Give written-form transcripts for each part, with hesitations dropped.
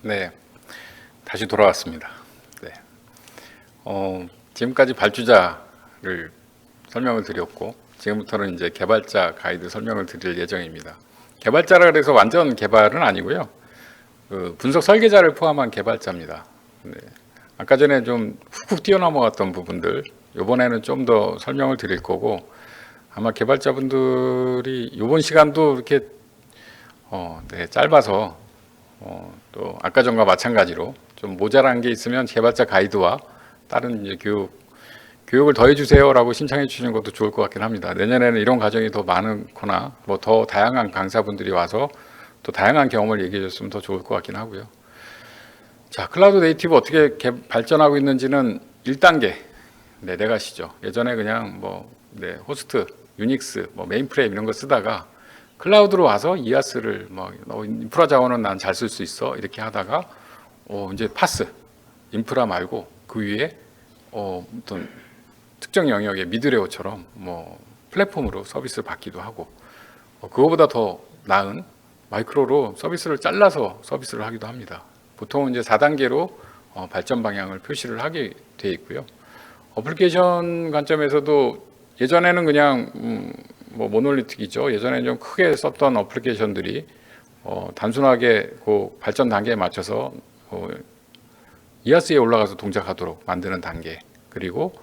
네, 다시 돌아왔습니다. 네. 지금까지 발주자를 설명을 드렸고, 지금부터는 이제 개발자 가이드 설명을 드릴 예정입니다. 개발자라 그래서 완전 개발은 아니고요. 그 분석 설계자를 포함한 개발자입니다. 네. 아까 전에 좀 훅훅 뛰어넘어갔던 부분들, 이번에는 좀 더 설명을 드릴 거고, 아마 개발자분들이 이번 시간도 이렇게 네, 짧아서 또 아까 전과 마찬가지로 좀 모자란 게 있으면 개발자 가이드와 다른 이제 교육을 더해 주세요라고 신청해 주시는 것도 좋을 것 같긴 합니다. 내년에는 이런 과정이 더 많거나 뭐 더 다양한 강사분들이 와서 또 다양한 경험을 얘기해 줬으면 더 좋을 것 같긴 하고요. 자, 클라우드 네이티브 어떻게 발전하고 있는지는 1단계 네, 레가시죠. 예전에 그냥 네, 호스트, 유닉스, 메인프레임 이런 거 쓰다가 클라우드로 와서 이아스를 인프라 자원은 난 잘 쓸 수 있어 이렇게 하다가 이제 파스 인프라 말고 그 위에 어떤 특정 영역의 미드레어처럼 플랫폼으로 서비스를 받기도 하고 그거보다 더 나은 마이크로로 서비스를 잘라서 서비스를 하기도 합니다. 보통 이제 4단계로 발전 방향을 표시를 하게 돼 있고요. 어플리케이션 관점에서도 예전에는 그냥 모놀리틱이죠. 예전에는 좀 크게 썼던 어플리케이션들이 단순하게 그 발전 단계에 맞춰서 이아스에 올라가서 동작하도록 만드는 단계, 그리고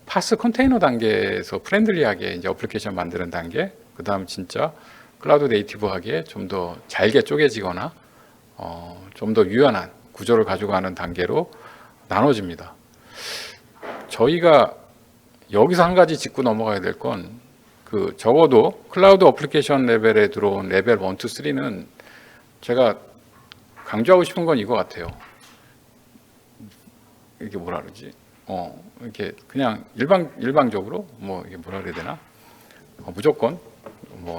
파스 컨테이너 단계에서 프렌들리하게 이제 어플리케이션 만드는 단계, 그 다음 진짜 클라우드 네이티브하게 좀 더 잘게 쪼개지거나 좀 더 유연한 구조를 가져가는 단계로 나눠집니다. 저희가 여기서 한 가지 짚고 넘어가야 될 건 적어도 클라우드 어플리케이션 레벨에 들어온 레벨 1, 2, 3는 제가 강조하고 싶은 건 이거 같아요. 이게 뭐라 그러지? 이렇게 그냥 일방적으로 이게 뭐라 그래야 되나? 무조건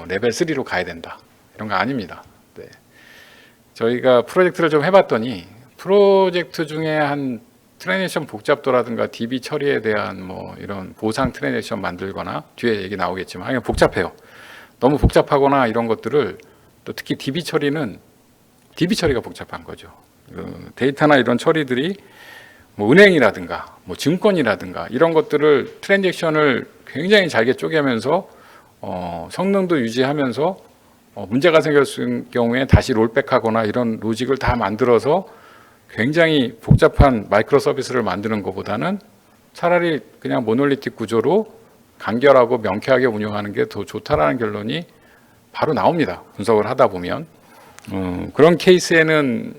레벨 3로 가야 된다. 이런 거 아닙니다. 네. 저희가 프로젝트를 좀 해봤더니 프로젝트 중에 한 트랜지션 복잡도라든가 DB 처리에 대한 이런 보상 트랜지션 만들거나 뒤에 얘기 나오겠지만 그냥 복잡해요. 너무 복잡하거나 이런 것들을 또 특히 DB 처리가 복잡한 거죠. 데이터나 이런 처리들이 은행이라든가 증권이라든가 이런 것들을 트랜지션을 굉장히 잘게 쪼개면서 성능도 유지하면서 문제가 생겼을 경우에 다시 롤백하거나 이런 로직을 다 만들어서 굉장히 복잡한 마이크로 서비스를 만드는 것보다는 차라리 그냥 모놀리틱 구조로 간결하고 명쾌하게 운영하는 게 더 좋다라는 결론이 바로 나옵니다. 분석을 하다 보면 그런 케이스에는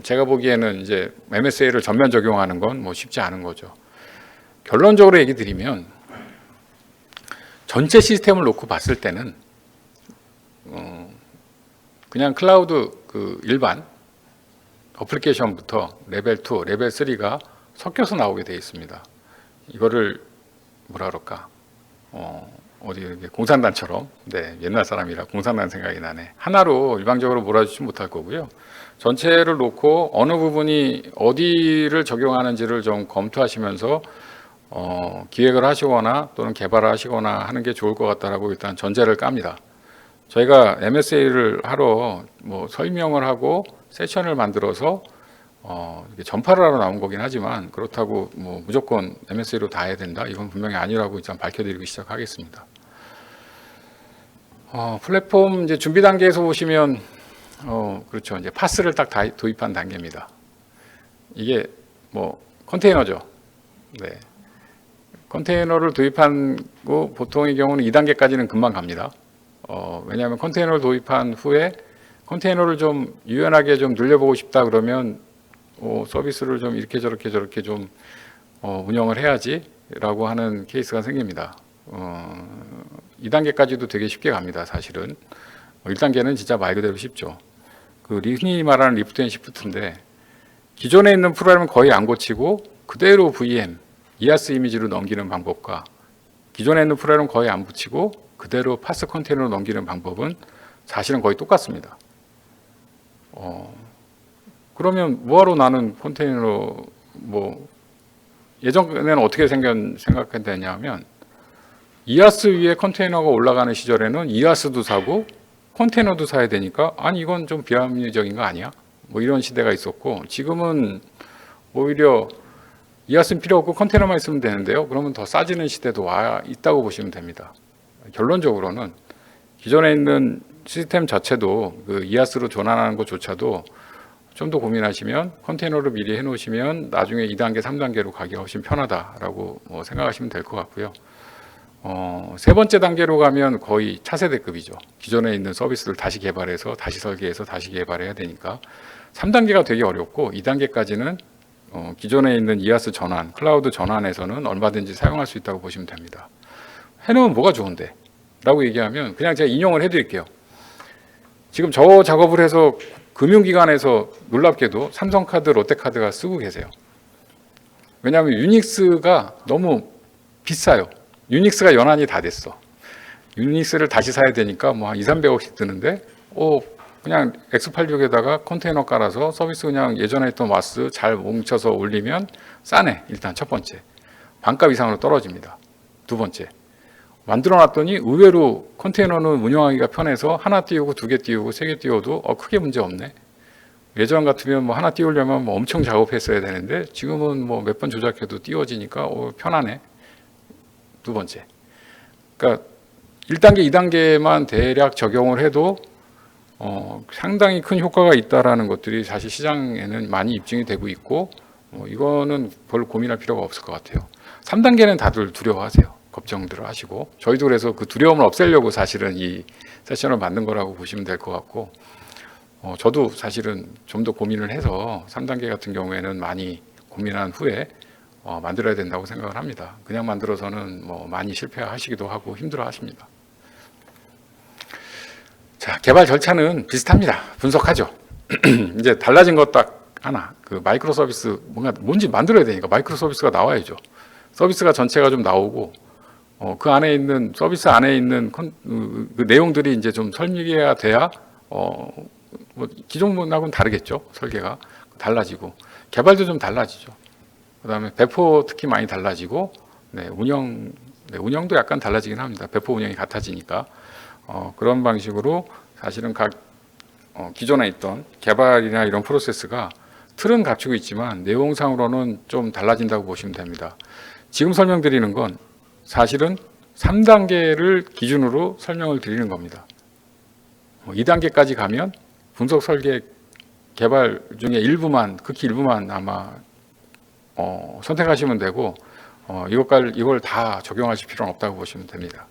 제가 보기에는 이제 MSA를 전면 적용하는 건 쉽지 않은 거죠. 결론적으로 얘기 드리면 전체 시스템을 놓고 봤을 때는 그냥 클라우드 일반 어플리케이션부터 레벨 2, 레벨 3가 섞여서 나오게 되어 있습니다. 이거를 뭐라 그럴까? 어디 이렇게 공산단처럼, 네, 옛날 사람이라 공산단 생각이 나네. 하나로 일방적으로 몰아주지 못할 거고요. 전체를 놓고 어느 부분이 어디를 적용하는지를 좀 검토하시면서 기획을 하시거나 또는 개발을 하시거나 하는 게 좋을 것 같다라고 일단 전제를 깝니다. 저희가 MSA를 하러 설명을 하고 세션을 만들어서 이렇게 전파를 하러 나온 거긴 하지만 그렇다고 무조건 MSA로 다 해야 된다 이건 분명히 아니라고 일단 밝혀드리기 시작하겠습니다. 플랫폼 이제 준비 단계에서 보시면 그렇죠. 이제 파스를 딱 도입한 단계입니다. 이게 컨테이너죠. 네. 컨테이너를 도입한 거 보통의 경우는 2단계까지는 금방 갑니다. 왜냐하면 컨테이너를 도입한 후에 컨테이너를 좀 유연하게 좀 늘려보고 싶다 그러면 서비스를 좀 이렇게 저렇게 좀 운영을 해야지라고 하는 케이스가 생깁니다. 2단계까지도 되게 쉽게 갑니다. 사실은 1단계는 진짜 말 그대로 쉽죠. 흔히 말하는 리프트 앤 시프트인데 기존에 있는 프로그램은 거의 안 고치고 그대로 VM, 이아스 이미지로 넘기는 방법과 기존에 있는 프로그램은 거의 안 붙이고 그대로 파스 컨테이너로 넘기는 방법은 사실은 거의 똑같습니다. 그러면 뭐하러 나는 컨테이너 예전에는 어떻게 생각했냐면 이아스 위에 컨테이너가 올라가는 시절에는 이아스도 사고 컨테이너도 사야 되니까 아니 이건 좀 비합리적인 거 아니야? 뭐 이런 시대가 있었고, 지금은 오히려 이하스는 필요 없고 컨테이너만 있으면 되는데요. 그러면 더 싸지는 시대도 와 있다고 보시면 됩니다. 결론적으로는 기존에 있는 시스템 자체도 그 이하스로 전환하는 것조차도 좀 더 고민하시면 컨테이너로 미리 해놓으시면 나중에 2단계, 3단계로 가기가 훨씬 편하다라고 생각하시면 될 것 같고요. 세 번째 단계로 가면 거의 차세대급이죠. 기존에 있는 서비스를 다시 개발해서 다시 설계해서 다시 개발해야 되니까 3단계가 되게 어렵고 2단계까지는 기존에 있는 이하스 전환, 클라우드 전환에서는 얼마든지 사용할 수 있다고 보시면 됩니다. 해놓으면 뭐가 좋은데? 라고 얘기하면 그냥 제가 인용을 해드릴게요. 지금 저 작업을 해서 금융기관에서 놀랍게도 삼성카드, 롯데카드가 쓰고 계세요. 왜냐하면 유닉스가 너무 비싸요. 유닉스가 연한이 다 됐어. 유닉스를 다시 사야 되니까 뭐 한 2, 300억씩 드는데 그냥 X86에다가 컨테이너 깔아서 서비스 그냥 예전에 했던 와스 잘 뭉쳐서 올리면 싸네. 일단 첫 번째. 반값 이상으로 떨어집니다. 두 번째. 만들어 놨더니 의외로 컨테이너는 운영하기가 편해서 하나 띄우고 두 개 띄우고 세 개 띄워도 크게 문제 없네. 예전 같으면 뭐 하나 띄우려면 뭐 엄청 작업했어야 되는데 지금은 뭐 몇 번 조작해도 띄워지니까 편하네. 두 번째. 그러니까 1단계, 2단계만 대략 적용을 해도 상당히 큰 효과가 있다라는 것들이 사실 시장에는 많이 입증이 되고 있고 이거는 별로 고민할 필요가 없을 것 같아요. 3단계는 다들 두려워하세요. 걱정들을 하시고 저희도 그래서 그 두려움을 없애려고 사실은 이 세션을 만든 거라고 보시면 될 것 같고 저도 사실은 좀 더 고민을 해서 3단계 같은 경우에는 많이 고민한 후에 만들어야 된다고 생각을 합니다. 그냥 만들어서는 많이 실패하시기도 하고 힘들어 하십니다. 자, 개발 절차는 비슷합니다. 분석하죠. 이제 달라진 것 딱 하나, 그 마이크로 서비스 뭔지 만들어야 되니까 마이크로 서비스가 나와야죠. 서비스가 전체가 좀 나오고 그 안에 있는 서비스 안에 있는 그 내용들이 이제 좀 설명해야 돼야 기존하고는 다르겠죠. 설계가 달라지고 개발도 좀 달라지죠. 그다음에 배포 특히 많이 달라지고 운영도 약간 달라지긴 합니다. 배포 운영이 같아지니까 그런 방식으로 사실은 각 기존에 있던 개발이나 이런 프로세스가 틀은 갖추고 있지만 내용상으로는 좀 달라진다고 보시면 됩니다. 지금 설명드리는 건 사실은 3단계를 기준으로 설명을 드리는 겁니다. 2단계까지 가면 분석 설계 개발 중에 일부만, 극히 일부만 아마 선택하시면 되고 이걸 다 적용하실 필요는 없다고 보시면 됩니다.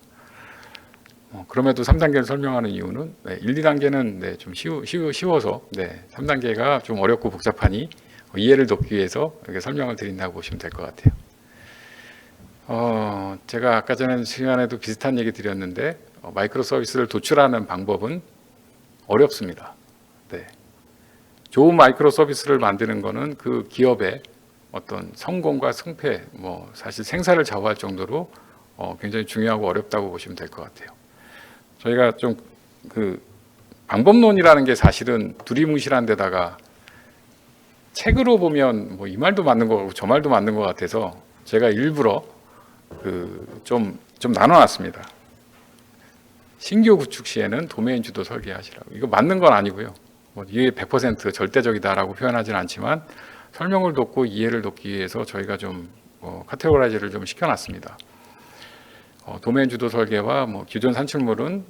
그럼에도 3단계를 설명하는 이유는 1, 2단계는 좀 쉬워서 3단계가 좀 어렵고 복잡하니 이해를 돕기 위해서 이렇게 설명을 드린다고 보시면 될 것 같아요. 제가 아까 전에 시간에도 비슷한 얘기 드렸는데 마이크로 서비스를 도출하는 방법은 어렵습니다. 좋은 마이크로 서비스를 만드는 거는 그 기업의 어떤 성공과 승패, 사실 생사를 좌우할 정도로 굉장히 중요하고 어렵다고 보시면 될 것 같아요. 저희가 좀 그 방법론이라는 게 사실은 두리뭉실한 데다가 책으로 보면 이 말도 맞는 거 같고 저 말도 맞는 것 같아서 제가 일부러 좀 나눠놨습니다. 신규 구축 시에는 도메인 주도 설계하시라고. 이거 맞는 건 아니고요. 이게 100% 절대적이다라고 표현하지는 않지만 설명을 돕고 이해를 돕기 위해서 저희가 좀 카테고라이즈를 좀 시켜놨습니다. 도메인 주도 설계와 기존 산출물은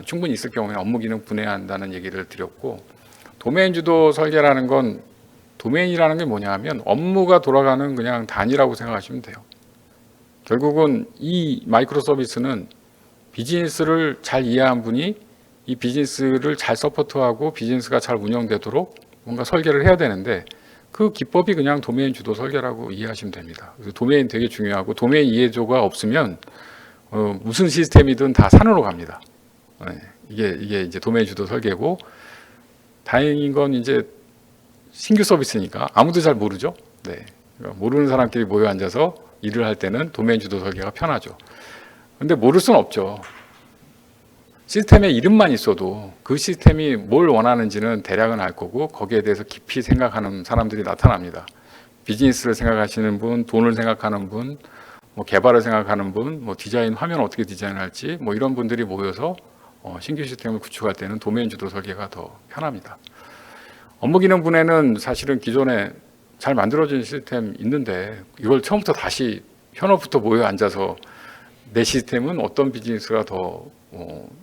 충분히 있을 경우에 업무 기능 분해한다는 얘기를 드렸고, 도메인 주도 설계라는 건 도메인이라는 게 뭐냐 하면 업무가 돌아가는 그냥 단위라고 생각하시면 돼요. 결국은 이 마이크로 서비스는 비즈니스를 잘 이해한 분이 이 비즈니스를 잘 서포트하고 비즈니스가 잘 운영되도록 뭔가 설계를 해야 되는데 그 기법이 그냥 도메인 주도 설계라고 이해하시면 됩니다. 그래서 도메인 되게 중요하고 도메인 이해도가 없으면 무슨 시스템이든 다 산으로 갑니다. 이게 이제 도메인 주도 설계고, 다행인 건 이제 신규 서비스니까 아무도 잘 모르죠. 그러니까 모르는 사람끼리 모여 앉아서 일을 할 때는 도메인 주도 설계가 편하죠. 근데 모를 수는 없죠. 시스템의 이름만 있어도 그 시스템이 뭘 원하는지는 대략은 알 거고 거기에 대해서 깊이 생각하는 사람들이 나타납니다. 비즈니스를 생각하시는 분, 돈을 생각하는 분, 개발을 생각하는 분, 디자인, 화면 어떻게 디자인할지 이런 분들이 모여서 신규 시스템을 구축할 때는 도메인 주도 설계가 더 편합니다. 업무 기능 분해는 사실은 기존에 잘 만들어진 시스템 있는데 이걸 처음부터 다시 현업부터 모여 앉아서 내 시스템은 어떤 비즈니스가 더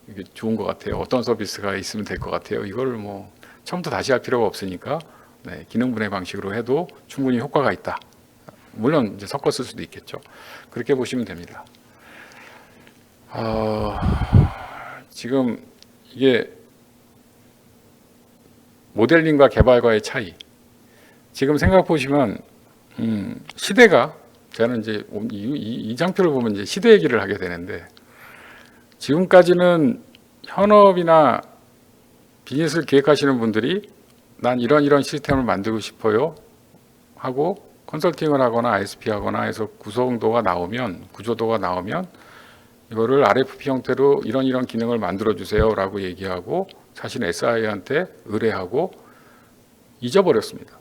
이게 좋은 것 같아요. 어떤 서비스가 있으면 될 것 같아요. 이걸 뭐 처음부터 다시 할 필요가 없으니까 네, 기능 분해 방식으로 해도 충분히 효과가 있다. 물론 이제 섞어 쓸 수도 있겠죠. 그렇게 보시면 됩니다. 지금 이게 모델링과 개발과의 차이. 지금 생각 보시면 시대가 저는 이제 이 장표를 보면 이제 시대 얘기를 하게 되는데 지금까지는 현업이나 비즈니스를 기획하시는 분들이 난 이런 시스템을 만들고 싶어요 하고 컨설팅을 하거나 ISP 하거나 해서 구조도가 나오면 이거를 RFP 형태로 이런 기능을 만들어 주세요 라고 얘기하고 사실 SI한테 의뢰하고 잊어버렸습니다.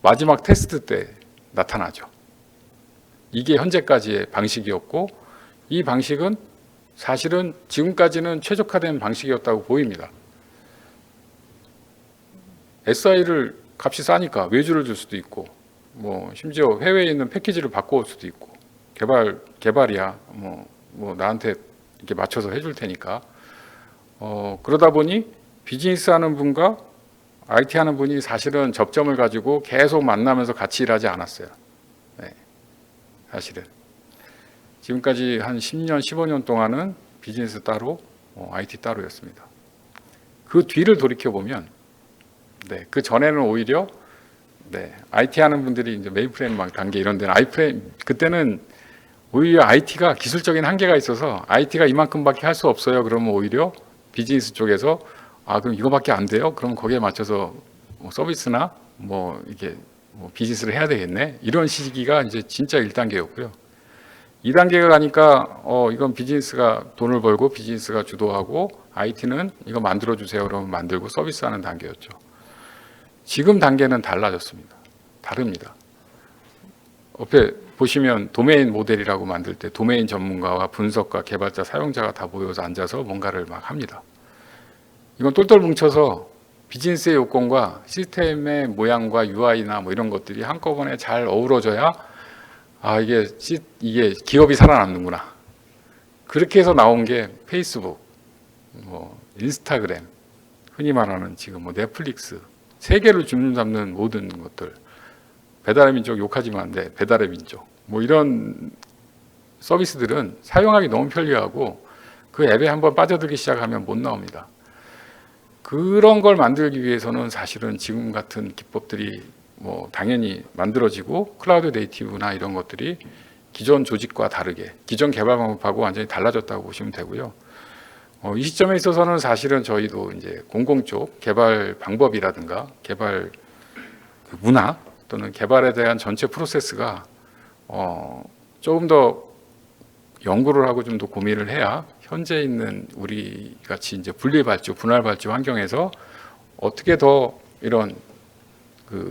마지막 테스트 때 나타나죠. 이게 현재까지의 방식이었고 이 방식은 사실은 지금까지는 최적화된 방식이었다고 보입니다. SI를 값이 싸니까 외주를 줄 수도 있고 뭐 심지어 해외에 있는 패키지를 바꿔올 수도 있고 개발이야 뭐 나한테 이렇게 맞춰서 해줄 테니까 그러다 보니 비즈니스 하는 분과 IT 하는 분이 사실은 접점을 가지고 계속 만나면서 같이 일하지 않았어요. 네, 사실은 지금까지 한 10년, 15년 동안은 비즈니스 따로, IT 따로였습니다. 그 뒤를 돌이켜 보면, 네, 그 전에는 오히려 IT 하는 분들이 이제 메인프레임 막 단계 이런 데는 그때는 오히려 IT가 기술적인 한계가 있어서 IT가 이만큼밖에 할 수 없어요. 그러면 오히려 비즈니스 쪽에서 그럼 이거밖에 안 돼요? 그럼 거기에 맞춰서 뭐 서비스나 이게 비즈니스를 해야 되겠네. 이런 시기가 이제 진짜 1단계였고요. 2단계가 가니까 이건 비즈니스가 돈을 벌고 비즈니스가 주도하고 IT는 이거 만들어 주세요. 그러면 만들고 서비스하는 단계였죠. 지금 단계는 달라졌습니다. 다릅니다. 옆에 보시면 도메인 모델이라고 만들 때 도메인 전문가와 분석가, 개발자, 사용자가 다 모여서 앉아서 뭔가를 막 합니다. 이건 똘똘 뭉쳐서 비즈니스의 요건과 시스템의 모양과 UI나 이런 것들이 한꺼번에 잘 어우러져야 이게 기업이 살아남는구나. 그렇게 해서 나온 게 페이스북, 인스타그램, 흔히 말하는 지금 넷플릭스, 세계를 주름 잡는 모든 것들. 배달의 민족 욕하지만 안 돼. 배달의 민족. 이런 서비스들은 사용하기 너무 편리하고 그 앱에 한번 빠져들기 시작하면 못 나옵니다. 그런 걸 만들기 위해서는 사실은 지금 같은 기법들이 당연히 만들어지고 클라우드 네이티브나 이런 것들이 기존 조직과 다르게 기존 개발 방법하고 완전히 달라졌다고 보시면 되고요. 이 시점에 있어서는 사실은 저희도 이제 공공 쪽 개발 방법이라든가 개발 문화 또는 개발에 대한 전체 프로세스가 조금 더 연구를 하고 좀 더 고민을 해야 현재 있는 우리 같이 이제 분리 발주, 분할 발주 환경에서 어떻게 더 이런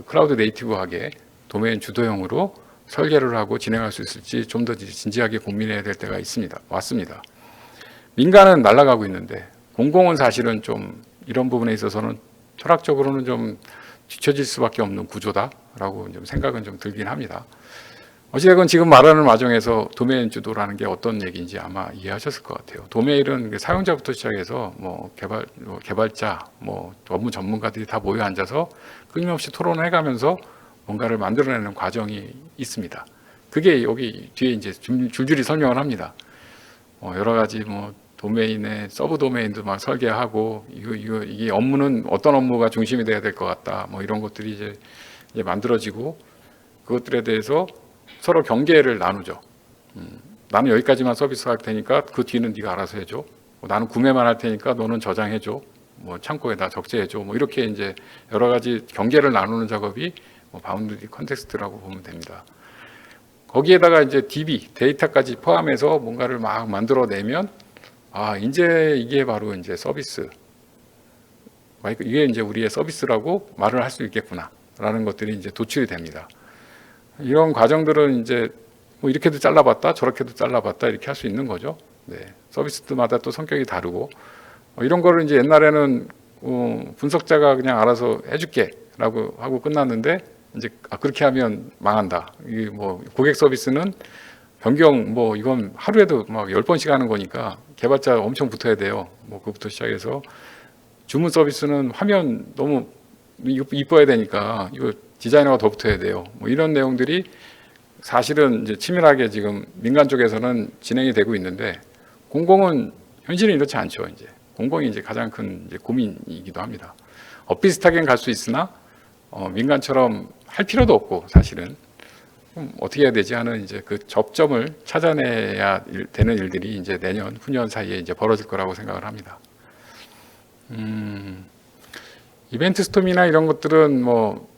클라우드 네이티브하게 도메인 주도형으로 설계를 하고 진행할 수 있을지 좀 더 진지하게 고민해야 될 때가 왔습니다. 민간은 날아가고 있는데 공공은 사실은 좀 이런 부분에 있어서는 철학적으로는 좀 뒤처질 수밖에 없는 구조다라고 좀 생각은 좀 들긴 합니다. 어찌됐건 지금 말하는 과정에서 도메인 주도라는 게 어떤 얘기인지 아마 이해하셨을 것 같아요. 도메인은 사용자부터 시작해서 개발자, 업무 전문가들이 다 모여 앉아서 끊임없이 토론을 해가면서 뭔가를 만들어내는 과정이 있습니다. 그게 여기 뒤에 이제 줄줄이 설명을 합니다. 여러 가지 도메인의 서브 도메인도 막 설계하고 이게 업무는 어떤 업무가 중심이 돼야 될 것 같다. 이런 것들이 이제 만들어지고 그것들에 대해서 서로 경계를 나누죠. 나는 여기까지만 서비스 할 테니까 그 뒤는 네가 알아서 해줘. 나는 구매만 할 테니까 너는 저장해줘. 창고에다 적재해줘. 이렇게 이제 여러 가지 경계를 나누는 작업이 바운드리 컨텍스트라고 보면 됩니다. 거기에다가 이제 DB, 데이터까지 포함해서 뭔가를 막 만들어내면 이제 이게 바로 이제 서비스. 이게 이제 우리의 서비스라고 말을 할 수 있겠구나라는 것들이 이제 도출이 됩니다. 이런 과정들은 이제 이렇게도 잘라봤다, 저렇게도 잘라봤다 이렇게 할 수 있는 거죠. 네, 서비스마다 또 성격이 다르고 이런 거를 이제 옛날에는 분석자가 그냥 알아서 해줄게 라고 하고 끝났는데 이제 그렇게 하면 망한다. 이게 뭐 고객 서비스는 변경 뭐 이건 하루에도 막 10번씩 하는 거니까 개발자 엄청 붙어야 돼요. 뭐 그것부터 시작해서 주문 서비스는 화면 너무 이뻐야 되니까 이거 디자이너가 더 붙어야 돼요. 뭐 이런 내용들이 사실은 이제 치밀하게 지금 민간 쪽에서는 진행이 되고 있는데 공공은 현실은 이렇지 않죠. 이제 공공이 이제 가장 큰 이제 고민이기도 합니다. 비슷하게는 갈 수 있으나 민간처럼 할 필요도 없고 사실은 어떻게 해야 되지 하는 이제 그 접점을 찾아내야 되는 일들이 이제 내년 후년 사이에 이제 벌어질 거라고 생각을 합니다. 이벤트 스톰이나 이런 것들은 뭐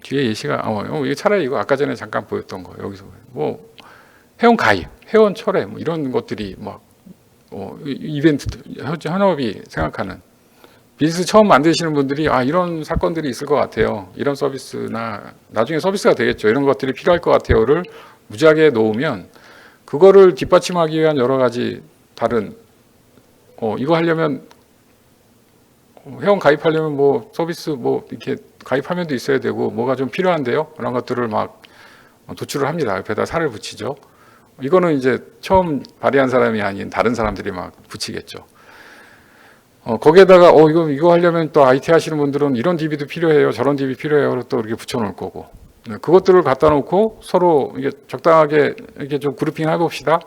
뒤에 예시가 이거 차라리 이거 아까 전에 잠깐 보였던 거 여기서 뭐 회원 가입, 회원 철회 뭐 이런 것들이 막 이벤트 현업이 생각하는 비즈니스 처음 만드시는 분들이 이런 사건들이 있을 것 같아요. 이런 서비스나 나중에 서비스가 되겠죠. 이런 것들이 필요할 것 같아요를 무지하게 놓으면 그거를 뒷받침하기 위한 여러 가지 다른 이거 하려면 회원 가입하려면 뭐 서비스 뭐 이렇게 가입 화면도 있어야 되고 뭐가 좀 필요한데요. 그런 것들을 막 도출을 합니다. 옆에다 살을 붙이죠. 이거는 이제 처음 발의한 사람이 아닌 다른 사람들이 막 붙이겠죠. 거기에다가 이거 하려면 또 IT 하시는 분들은 이런 DB도 필요해요, 저런 DB 필요해요, 또 이렇게 붙여놓을 거고 그것들을 갖다 놓고 서로 이게 적당하게 이렇게 좀 그룹핑 해봅시다.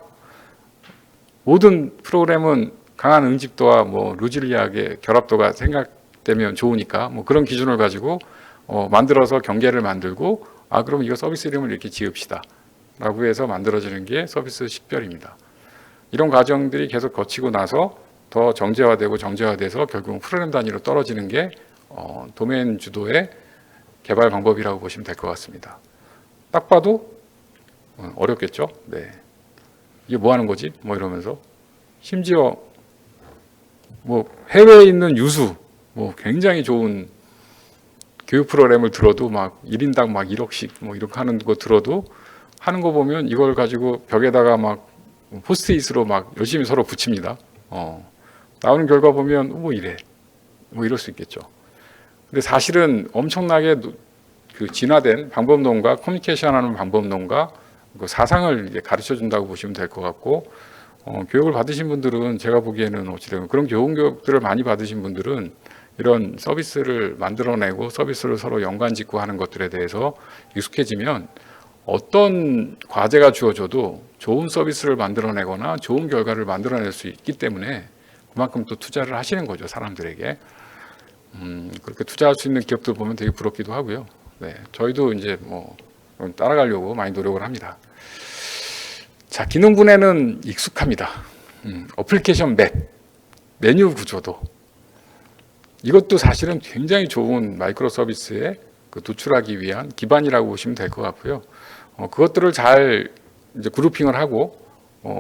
모든 프로그램은 강한 응집도와 뭐 루질리하게 결합도가 생각되면 좋으니까 뭐 그런 기준을 가지고 만들어서 경계를 만들고 그럼 이거 서비스 이름을 이렇게 지읍시다 라고 해서 만들어지는 게 서비스 식별입니다. 이런 과정들이 계속 거치고 나서 더 정제화돼서 결국은 프로그램 단위로 떨어지는 게 도메인 주도의 개발 방법이라고 보시면 될 것 같습니다. 딱 봐도 어렵겠죠? 네. 이게 뭐 하는 거지? 뭐 이러면서 심지어 뭐 해외에 있는 유수 뭐 굉장히 좋은 교육 프로그램을 들어도 막 1인당 막 1억씩 뭐 이렇게 하는 거 들어도 하는 거 보면 이걸 가지고 벽에다가 막 포스트잇으로 막 열심히 서로 붙입니다. 나오는 결과 보면 뭐 이래 뭐 이럴 수 있겠죠. 근데 사실은 엄청나게 그 진화된 방법론과 커뮤니케이션하는 방법론과 그 사상을 이제 가르쳐 준다고 보시면 될 것 같고 교육을 받으신 분들은 제가 보기에는 어찌되면 그런 교육들을 많이 받으신 분들은 이런 서비스를 만들어내고 서비스를 서로 연관짓고 하는 것들에 대해서 익숙해지면 어떤 과제가 주어져도 좋은 서비스를 만들어내거나 좋은 결과를 만들어낼 수 있기 때문에 그만큼 또 투자를 하시는 거죠, 사람들에게. 그렇게 투자할 수 있는 기업들 보면 되게 부럽기도 하고요. 네, 저희도 이제 뭐 따라가려고 많이 노력을 합니다. 자, 기능 분해는 익숙합니다. 어플리케이션 맵, 메뉴 구조도 이것도 사실은 굉장히 좋은 마이크로 서비스에 도출하기 위한 기반이라고 보시면 될 것 같고요. 그것들을 잘 이제 그룹핑을 하고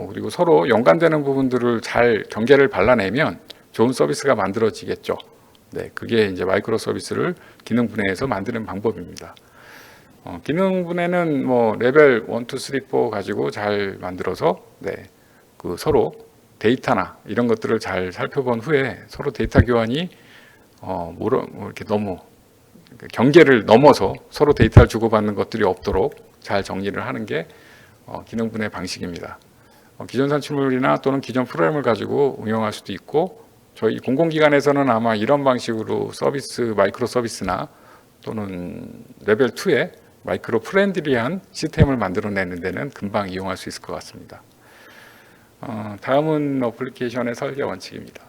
그리고 서로 연관되는 부분들을 잘 경계를 발라내면 좋은 서비스가 만들어지겠죠. 네, 그게 이제 마이크로 서비스를 기능 분해해서 만드는 방법입니다. 기능 분해는 뭐 레벨 1, 2, 3, 4 가지고 잘 만들어서 그 서로 데이터나 이런 것들을 잘 살펴본 후에 서로 데이터 교환이 이렇게 너무 경계를 넘어서 서로 데이터를 주고받는 것들이 없도록 잘 정리를 하는 게 기능 분해 방식입니다. 기존 산출물이나 또는 기존 프로그램을 가지고 운영할 수도 있고 저희 공공기관에서는 아마 이런 방식으로 마이크로 서비스나 또는 레벨 2의 마이크로 프렌들리한 시스템을 만들어내는 데는 금방 이용할 수 있을 것 같습니다. 다음은 어플리케이션의 설계 원칙입니다.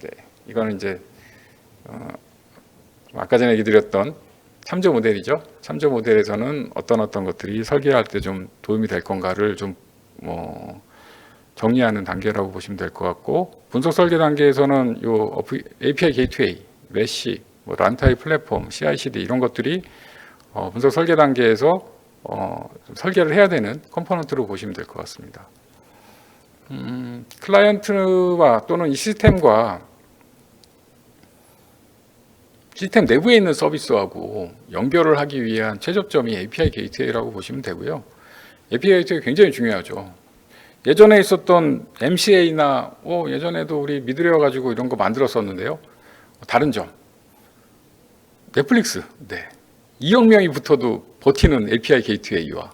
네, 이거는 이제 아까 전에 얘기 드렸던 참조 모델이죠. 참조 모델에서는 어떤 것들이 설계할 때 좀 도움이 될 건가를 좀 정리하는 단계라고 보시면 될 것 같고 분석 설계 단계에서는 요 API 게이트웨이, 메시, 런타임 플랫폼, CI/CD 이런 것들이 분석 설계 단계에서 설계를 해야 되는 컴포넌트로 보시면 될 것 같습니다. 클라이언트와 또는 이 시스템과 시스템 내부에 있는 서비스하고 연결을 하기 위한 최저점이 API 게이트웨이라고 보시면 되고요. API 게이트웨이 굉장히 중요하죠. 예전에 있었던 MCA나 예전에도 우리 미드레어 가지고 이런 거 만들었었는데요. 다른 점. 넷플릭스, 네. 2억 명이 붙어도 버티는 API 게이트웨이와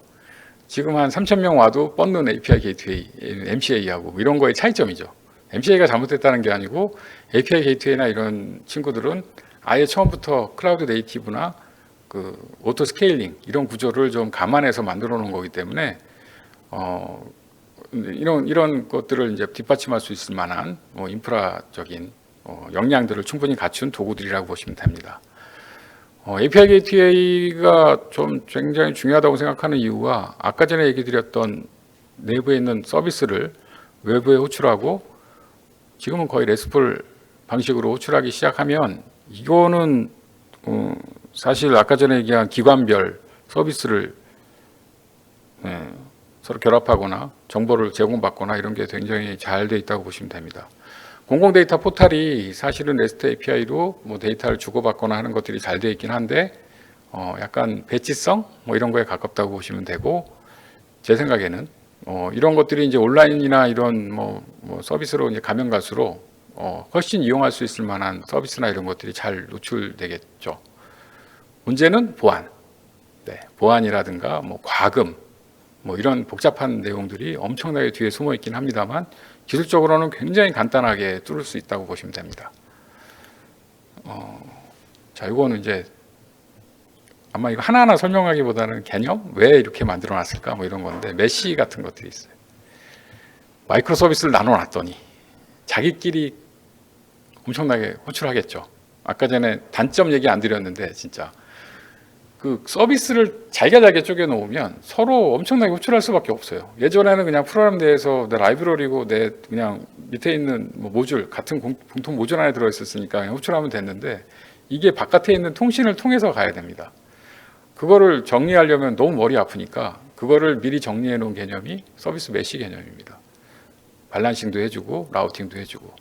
지금 한 3천 명 와도 뻗는 API 게이트웨이, MCA하고 이런 거의 차이점이죠. MCA가 잘못됐다는 게 아니고 API 게이트웨이나 이런 친구들은 아예 처음부터 클라우드 네이티브나 그 오토 스케일링 이런 구조를 좀 감안해서 만들어 놓은 거기 때문에 이런 것들을 이제 뒷받침할 수 있을 만한 인프라적인 역량들을 충분히 갖춘 도구들이라고 보시면 됩니다. API 게이트웨이가 좀 굉장히 중요하다고 생각하는 이유가 아까 전에 얘기 드렸던 내부에 있는 서비스를 외부에 호출하고 지금은 거의 레스트풀 방식으로 호출하기 시작하면 이거는 사실 아까 전에 얘기한 기관별 서비스를 서로 결합하거나 정보를 제공받거나 이런 게 굉장히 잘 돼 있다고 보시면 됩니다. 공공 데이터 포탈이 사실은 REST API로 뭐 데이터를 주고받거나 하는 것들이 잘 돼 있긴 한데 약간 배치성 뭐 이런 거에 가깝다고 보시면 되고 제 생각에는 이런 것들이 이제 온라인이나 이런 뭐 서비스로 이제 가면 갈수록 훨씬 이용할 수 있을 만한 서비스나 이런 것들이 잘 노출되겠죠. 문제는 보안, 네, 보안이라든가 뭐 과금 뭐 이런 복잡한 내용들이 엄청나게 뒤에 숨어 있긴 합니다만 기술적으로는 굉장히 간단하게 뚫을 수 있다고 보시면 됩니다. 자, 이거는 이제 아마 이거 하나하나 설명하기보다는 개념 왜 이렇게 만들어 놨을까 뭐 이런 건데 메시 같은 것들이 있어요. 마이크로 서비스를 나눠 놨더니 자기끼리 엄청나게 호출하겠죠. 아까 전에 단점 얘기 안 드렸는데 진짜 그 서비스를 잘게 쪼개 놓으면 서로 엄청나게 호출할 수밖에 없어요. 예전에는 그냥 프로그램 내에서 내 라이브러리고 내 그냥 밑에 있는 뭐 모듈 같은 공통 모듈 안에 들어 있었으니까 그냥 호출하면 됐는데 이게 바깥에 있는 통신을 통해서 가야 됩니다. 그거를 정리하려면 너무 머리 아프니까 그거를 미리 정리해 놓은 개념이 서비스 메시 개념입니다. 발란싱도 해주고 라우팅도 해주고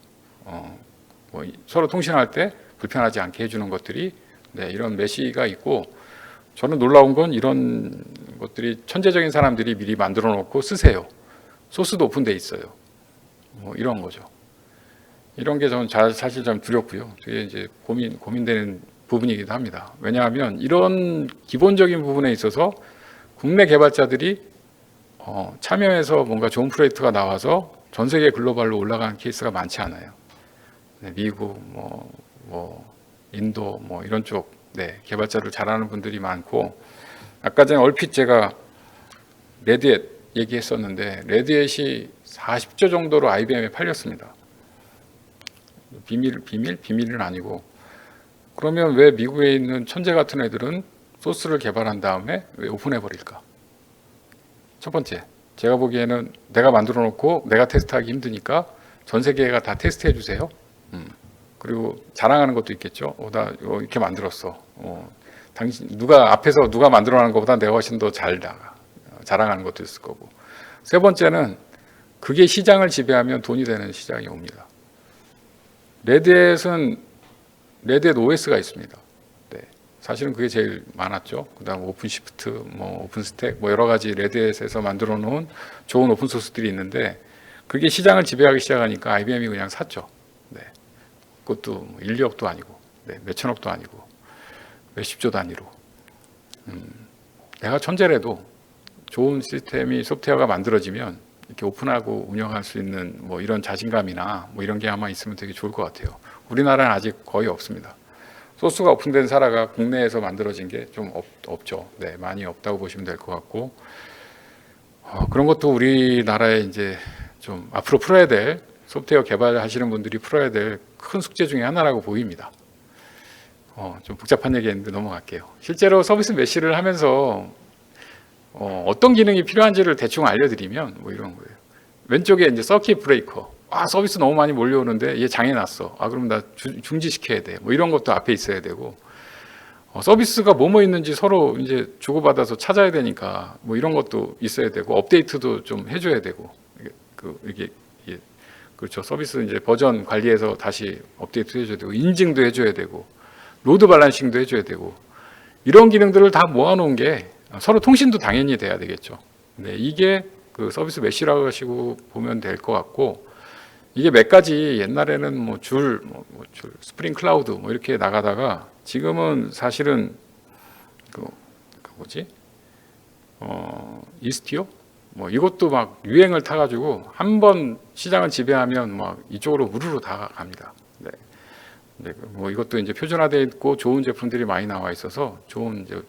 뭐 서로 통신할 때 불편하지 않게 해주는 것들이 이런 메시가 있고 저는 놀라운 건 이런 것들이 천재적인 사람들이 미리 만들어 놓고 쓰세요. 소스도 오픈돼 있어요. 뭐 이런 거죠. 이런 게 저는 사실 좀 두렵고요. 되게 이제 고민되는 부분이기도 합니다. 왜냐하면 이런 기본적인 부분에 있어서 국내 개발자들이 참여해서 뭔가 좋은 프로젝트가 나와서 전 세계 글로벌로 올라가는 케이스가 많지 않아요. 미국, 뭐 인도, 뭐 이런 쪽 개발자를 잘하는 분들이 많고 아까 전에 얼핏 제가 레드햇 얘기했었는데 레드햇이 40조 정도로 IBM에 팔렸습니다. 비밀은 아니고 그러면 왜 미국에 있는 천재 같은 애들은 소스를 개발한 다음에 왜 오픈해 버릴까? 첫 번째, 제가 보기에는 내가 만들어 놓고 내가 테스트하기 힘드니까 전 세계가 다 테스트해 주세요. 그리고 자랑하는 것도 있겠죠. 나 이거 이렇게 만들었어. 당신 앞에서 누가 만들어 놓은 것보다 내가 훨씬 더 잘 나가. 자랑하는 것도 있을 거고. 세 번째는 그게 시장을 지배하면 돈이 되는 시장이 옵니다. 레드햇은 레드햇 OS가 있습니다. 사실은 그게 제일 많았죠. 그다음 오픈시프트, 뭐 오픈스택, 뭐 여러 가지 레드햇에서 만들어 놓은 좋은 오픈 소스들이 있는데 그게 시장을 지배하기 시작하니까 IBM이 그냥 샀죠. 그것도 1, 2억도 아니고 몇천억도 아니고 몇십조 단위로 내가 천재라도 좋은 시스템이 소프트웨어가 만들어지면 이렇게 오픈하고 운영할 수 있는 뭐 이런 자신감이나 뭐 이런 게 아마 있으면 되게 좋을 것 같아요. 우리나라는 아직 거의 없습니다. 소스가 오픈된 사라가 국내에서 만들어진 게 좀 없죠. 많이 없다고 보시면 될 것 같고 그런 것도 우리나라에 이제 좀 앞으로 풀어야 될 소프트웨어 개발하시는 분들이 풀어야 될 큰 숙제 중에 하나라고 보입니다. 좀 복잡한 얘기했는데 넘어갈게요. 실제로 서비스 메시를 하면서 어떤 기능이 필요한지를 대충 알려드리면 뭐 이런 거예요. 왼쪽에 이제 서킷 브레이커. 서비스 너무 많이 몰려오는데 얘 장애 났어. 그럼 나 중지시켜야 돼. 뭐 이런 것도 앞에 있어야 되고 서비스가 뭐뭐 있는지 서로 이제 주고받아서 찾아야 되니까 뭐 이런 것도 있어야 되고 업데이트도 좀 해줘야 되고 이게 그렇죠. 서비스 이제 버전 관리해서 다시 업데이트 해줘야 되고 인증도 해줘야 되고 로드 밸런싱도 해줘야 되고 이런 기능들을 다 모아놓은 게 서로 통신도 당연히 돼야 되겠죠. 이게 그 서비스 메시라고 하시고 보면 될 것 같고 이게 몇 가지 옛날에는 줄 스프링 클라우드 이렇게 나가다가 지금은 사실은 그 뭐지 이스티오 이것도 막 유행을 타가지고 한 번 시장을 지배하면 막 이쪽으로 우르르 다 갑니다. 네. 네, 이것도 이제 표준화되어 있고 좋은 제품들이 많이 나와 있어서 좋은 이제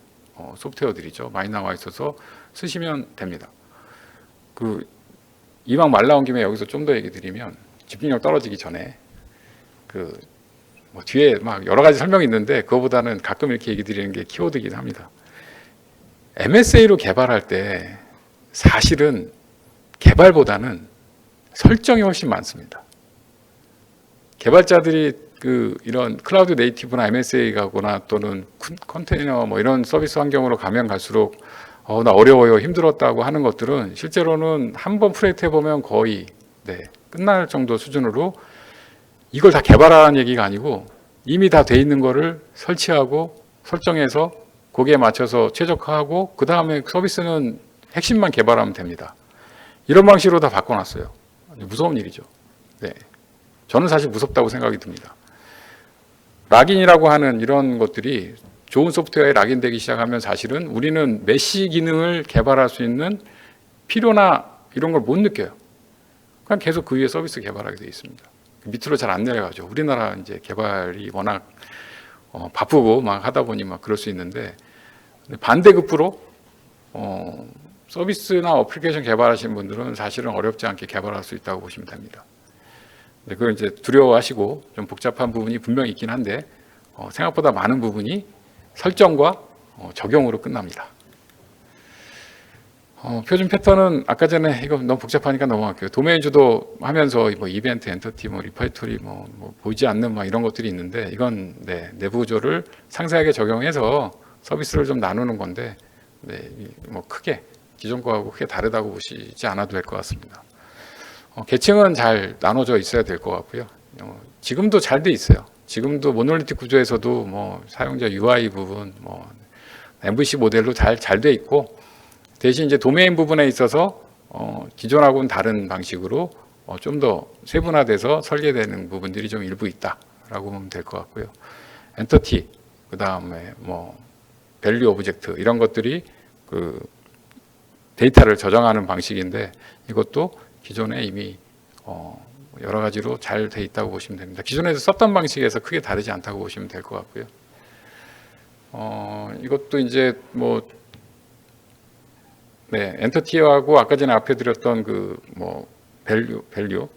소프트웨어들이죠. 많이 나와 있어서 쓰시면 됩니다. 이왕 말 나온 김에 여기서 좀 더 얘기 드리면 집중력 떨어지기 전에 뒤에 막 여러 가지 설명이 있는데 그거보다는 가끔 이렇게 얘기 드리는 게 키워드이긴 합니다. MSA로 개발할 때 사실은 개발보다는 설정이 훨씬 많습니다. 개발자들이 이런 클라우드 네이티브나 MSA 가거나 또는 컨테이너 이런 서비스 환경으로 가면 갈수록 나 어려워요, 힘들었다고 하는 것들은 실제로는 한번 프로젝트 해보면 거의 끝날 정도 수준으로 이걸 다 개발하라는 얘기가 아니고 이미 다 돼 있는 거를 설치하고 설정해서 거기에 맞춰서 최적화하고 그 다음에 서비스는 핵심만 개발하면 됩니다. 이런 방식으로 다 바꿔놨어요. 무서운 일이죠. 네. 저는 사실 무섭다고 생각이 듭니다. 락인이라고 하는 이런 것들이 좋은 소프트웨어에 락인되기 시작하면 사실은 우리는 메시 기능을 개발할 수 있는 필요나 이런 걸 못 느껴요. 그냥 계속 그 위에 서비스 개발하게 돼 있습니다. 밑으로 잘 안 내려가죠. 우리나라 이제 개발이 워낙 바쁘고 막 하다 보니 막 그럴 수 있는데 반대급부로 서비스나 어플리케이션 개발하시는 분들은 사실은 어렵지 않게 개발할 수 있다고 보시면 됩니다. 그걸 이제 두려워하시고 좀 복잡한 부분이 분명히 있긴 한데 생각보다 많은 부분이 설정과 적용으로 끝납니다. 표준 패턴은 아까 전에 이거 너무 복잡하니까 넘어갈게요. 도메인 주도 하면서 이벤트, 엔터티, 리파이토리, 보이지 않는 이런 것들이 있는데 이건 내부 구조를 상세하게 적용해서 서비스를 좀 나누는 건데 크게 기존 거하고 크게 다르다고 보시지 않아도 될 것 같습니다. 계층은 잘 나눠져 있어야 될 것 같고요. 지금도 잘 돼 있어요. 지금도 모놀리틱 구조에서도 사용자 UI 부분, MVC 모델로 잘 돼 있고 대신 이제 도메인 부분에 있어서 기존하고는 다른 방식으로 좀 더 세분화돼서 설계되는 부분들이 좀 일부 있다라고 보면 될 것 같고요. 엔터티, 그 다음에 밸류 오브젝트 이런 것들이 데이터를 저장하는 방식인데 이것도 기존에 이미 여러 가지로 잘 돼 있다고 보시면 됩니다. 기존에서 썼던 방식에서 크게 다르지 않다고 보시면 될 것 같고요. 이것도 이제 엔터티하고 아까 전에 앞에 드렸던 밸류,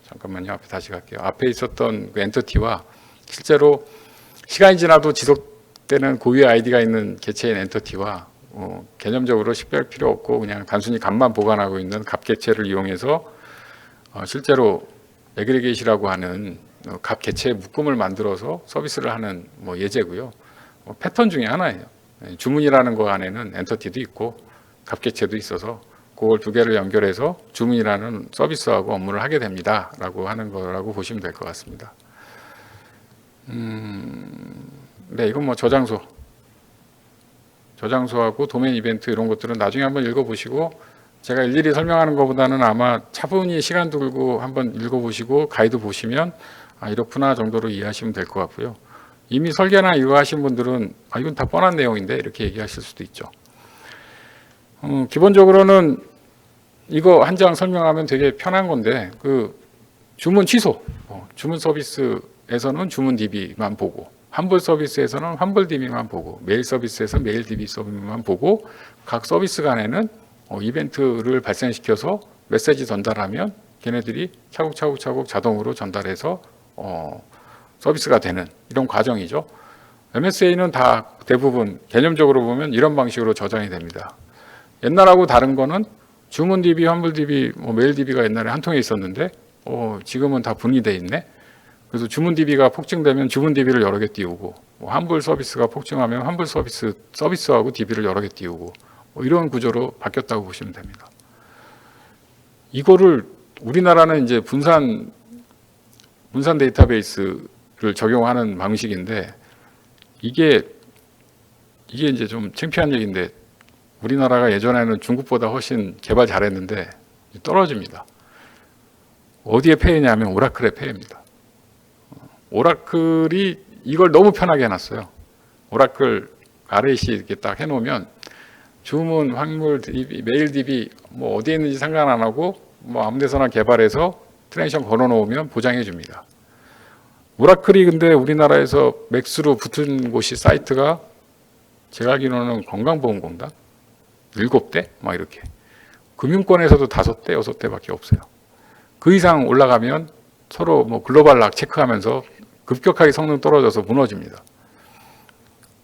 잠깐만요. 앞에 다시 갈게요. 앞에 있었던 엔터티와 실제로 시간이 지나도 지속되는 고유의 아이디가 있는 개체인 엔터티와 개념적으로 식별 필요 없고 그냥 단순히 값만 보관하고 있는 값 개체를 이용해서 실제로 애그리게이시라고 하는 값 개체의 묶음을 만들어서 서비스를 하는 예제고요. 패턴 중에 하나예요. 주문이라는 거 안에는 엔터티도 있고 값 개체도 있어서 그걸 두 개를 연결해서 주문이라는 서비스하고 업무를 하게 됩니다. 라고 하는 거라고 보시면 될 것 같습니다. 이건 저장소하고 도메인 이벤트 이런 것들은 나중에 한번 읽어보시고 제가 일일이 설명하는 것보다는 아마 차분히 시간 두고 한번 읽어보시고 가이드 보시면 이렇구나 정도로 이해하시면 될 것 같고요. 이미 설계나 이거 하신 분들은 이건 다 뻔한 내용인데 이렇게 얘기하실 수도 있죠. 기본적으로는 이거 한 장 설명하면 되게 편한 건데 주문 취소, 주문 서비스에서는 주문 DB만 보고 환불 서비스에서는 환불 DB만 보고 메일 서비스에서 메일 DB 서비스만 보고 각 서비스 간에는 이벤트를 발생시켜서 메시지 전달하면 걔네들이 차곡차곡 자동으로 전달해서 서비스가 되는 이런 과정이죠. MSA는 다 대부분 개념적으로 보면 이런 방식으로 저장이 됩니다. 옛날하고 다른 거는 주문 DB, 환불 DB, 메일 DB가 옛날에 한 통에 있었는데 지금은 다 분리되어 있네. 그래서 주문 DB가 폭증되면 주문 DB를 여러 개 띄우고 환불 서비스가 폭증하면 환불 서비스하고 DB를 여러 개 띄우고 이런 구조로 바뀌었다고 보시면 됩니다. 이거를 우리나라는 이제 분산 데이터베이스를 적용하는 방식인데 이게 이제 좀 창피한 얘기인데 우리나라가 예전에는 중국보다 훨씬 개발 잘했는데 떨어집니다. 어디에 폐해냐면 오라클의 폐해입니다. 오라클이 이걸 너무 편하게 해놨어요. 오라클 RAC 이렇게 딱 해놓으면 주문, 확률, DB, 메일 DB 뭐 어디에 있는지 상관 안 하고 뭐 아무 데서나 개발해서 트랜지션 걸어놓으면 보장해 줍니다. 오라클이 근데 우리나라에서 맥스로 붙은 곳이 사이트가 제가 알기로는 건강보험공단 7대 막 이렇게, 금융권에서도 5대, 6대밖에 없어요. 그 이상 올라가면 서로 뭐 글로벌 락 체크하면서 급격하게 성능 떨어져서 무너집니다.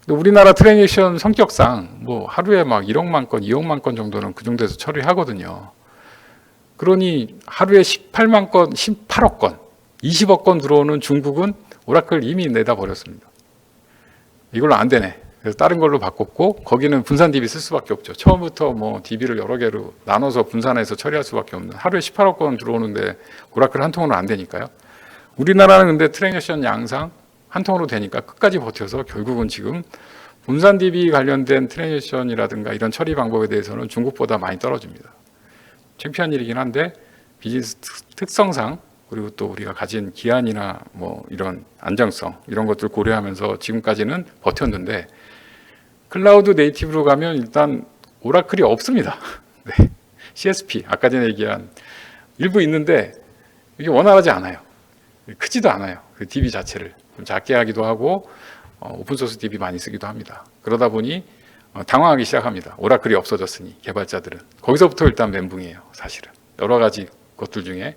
우리나라 트랜지션 성격상 뭐 하루에 막 1억만 건, 2억만 건 정도는 그 정도에서 처리하거든요. 그러니 하루에 18만 건, 18억 건, 20억 건 들어오는 중국은 오라클 이미 내다 버렸습니다. 이걸로 안 되네. 그래서 다른 걸로 바꿨고, 거기는 분산 DB 쓸 수밖에 없죠. 처음부터 뭐 DB를 여러 개로 나눠서 분산해서 처리할 수밖에 없는, 하루에 18억 건 들어오는데 오라클 한 통으로 안 되니까요. 우리나라는 근데 트랜지션 양상 한 통으로 되니까 끝까지 버텨서 결국은 지금 분산 DB 관련된 트랜지션이라든가 이런 처리 방법에 대해서는 중국보다 많이 떨어집니다. 창피한 일이긴 한데 비즈니스 특성상, 그리고 또 우리가 가진 기한이나 뭐 이런 안정성 이런 것들 고려하면서 지금까지는 버텼는데, 클라우드 네이티브로 가면 일단 오라클이 없습니다. 네. CSP 아까 전에 얘기한 일부 있는데 이게 원활하지 않아요. 크지도 않아요. 그 DB 자체를 좀 작게 하기도 하고 오픈소스 DB 많이 쓰기도 합니다. 그러다 보니 당황하기 시작합니다. 오라클이 없어졌으니 개발자들은 거기서부터 일단 멘붕이에요. 사실은 여러 가지 것들 중에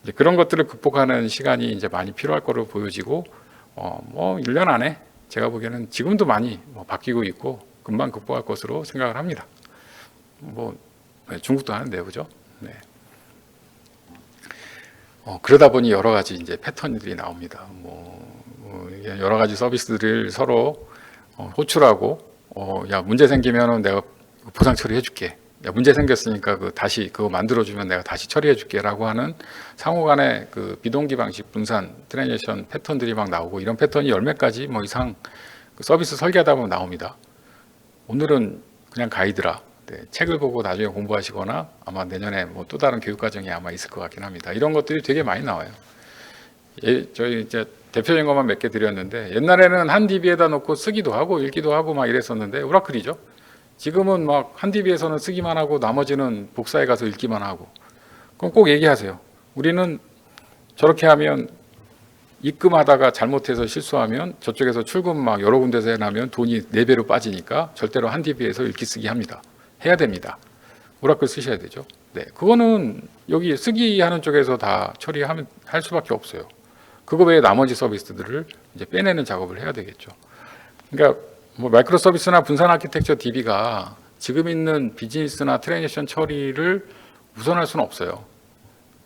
이제 그런 것들을 극복하는 시간이 이제 많이 필요할 거로 보여지고, 뭐 1년 안에 제가 보기에는 지금도 많이 뭐 바뀌고 있고 금방 극복할 것으로 생각을 합니다. 뭐 중국도 하는데요, 그죠? 네. 그러다 보니 여러 가지 이제 패턴들이 나옵니다. 여러 가지 서비스들을 서로 호출하고, 야 문제 생기면은 내가 보상 처리해줄게. 야 문제 생겼으니까 다시 그거 만들어주면 내가 다시 처리해줄게라고 하는 상호간의 그 비동기 방식 분산 트랜지션 패턴들이 막 나오고, 이런 패턴이 10몇 가지 뭐 이상 그 서비스 설계하다 보면 나옵니다. 오늘은 그냥 가이드라. 네, 책을 보고 나중에 공부하시거나 아마 내년에 뭐 또 다른 교육 과정이 아마 있을 것 같긴 합니다. 이런 것들이 되게 많이 나와요. 저희 이제 대표적인 것만 몇 개 드렸는데, 옛날에는 한 DB에다 놓고 쓰기도 하고 읽기도 하고 막 이랬었는데 오라클이죠. 지금은 막 한 DB에서는 쓰기만 하고 나머지는 복사해 가서 읽기만 하고. 그럼 꼭 얘기하세요. 우리는 저렇게 하면 입금하다가 잘못해서 실수하면 저쪽에서 출금 막 여러 군데서 해놔면 돈이 4배로 빠지니까 절대로 한 DB에서 읽기 쓰기 합니다. 해야 됩니다. 오라클 쓰셔야 되죠. 네, 그거는 여기 쓰기 하는 쪽에서 다 처리하면 할 수밖에 없어요. 그거 외에 나머지 서비스들을 이제 빼내는 작업을 해야 되겠죠. 그러니까 뭐 마이크로 서비스나 분산 아키텍처 DB가 지금 있는 비즈니스나 트랜지션 처리를 우선할 수는 없어요.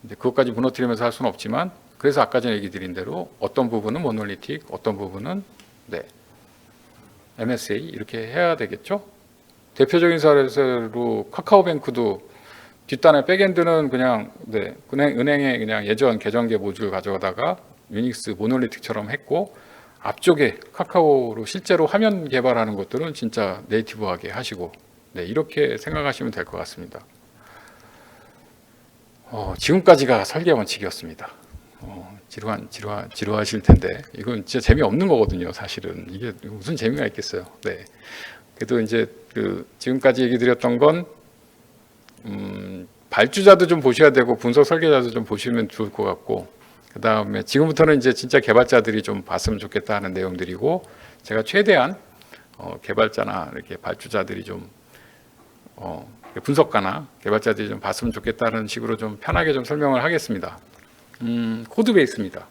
이제 그것까지 무너뜨리면서 할 수는 없지만, 그래서 아까 전에 얘기 드린 대로 어떤 부분은 모놀리틱, 어떤 부분은 MSA 이렇게 해야 되겠죠. 대표적인 사례로 카카오뱅크도 뒷단에 백엔드는 그냥 은행에 그냥 예전 계정계 모듈 가져다가 유닉스 모놀리틱처럼 했고, 앞쪽에 카카오로 실제로 화면 개발하는 것들은 진짜 네이티브하게 하시고, 이렇게 생각하시면 될 것 같습니다. 지금까지가 설계 원칙이었습니다. 지루하실 텐데 이건 진짜 재미없는 거거든요. 사실은 이게 무슨 재미가 있겠어요. 네. 그래도 이제 지금까지 얘기 드렸던 건 발주자도 좀 보셔야 되고 분석 설계자도 좀 보시면 좋을 것 같고, 그 다음에 지금부터는 이제 진짜 개발자들이 좀 봤으면 좋겠다 하는 내용들이고, 제가 최대한 개발자나 이렇게 발주자들이 좀 분석가나 개발자들이 좀 봤으면 좋겠다는 식으로 좀 편하게 좀 설명을 하겠습니다. 코드 베이스입니다.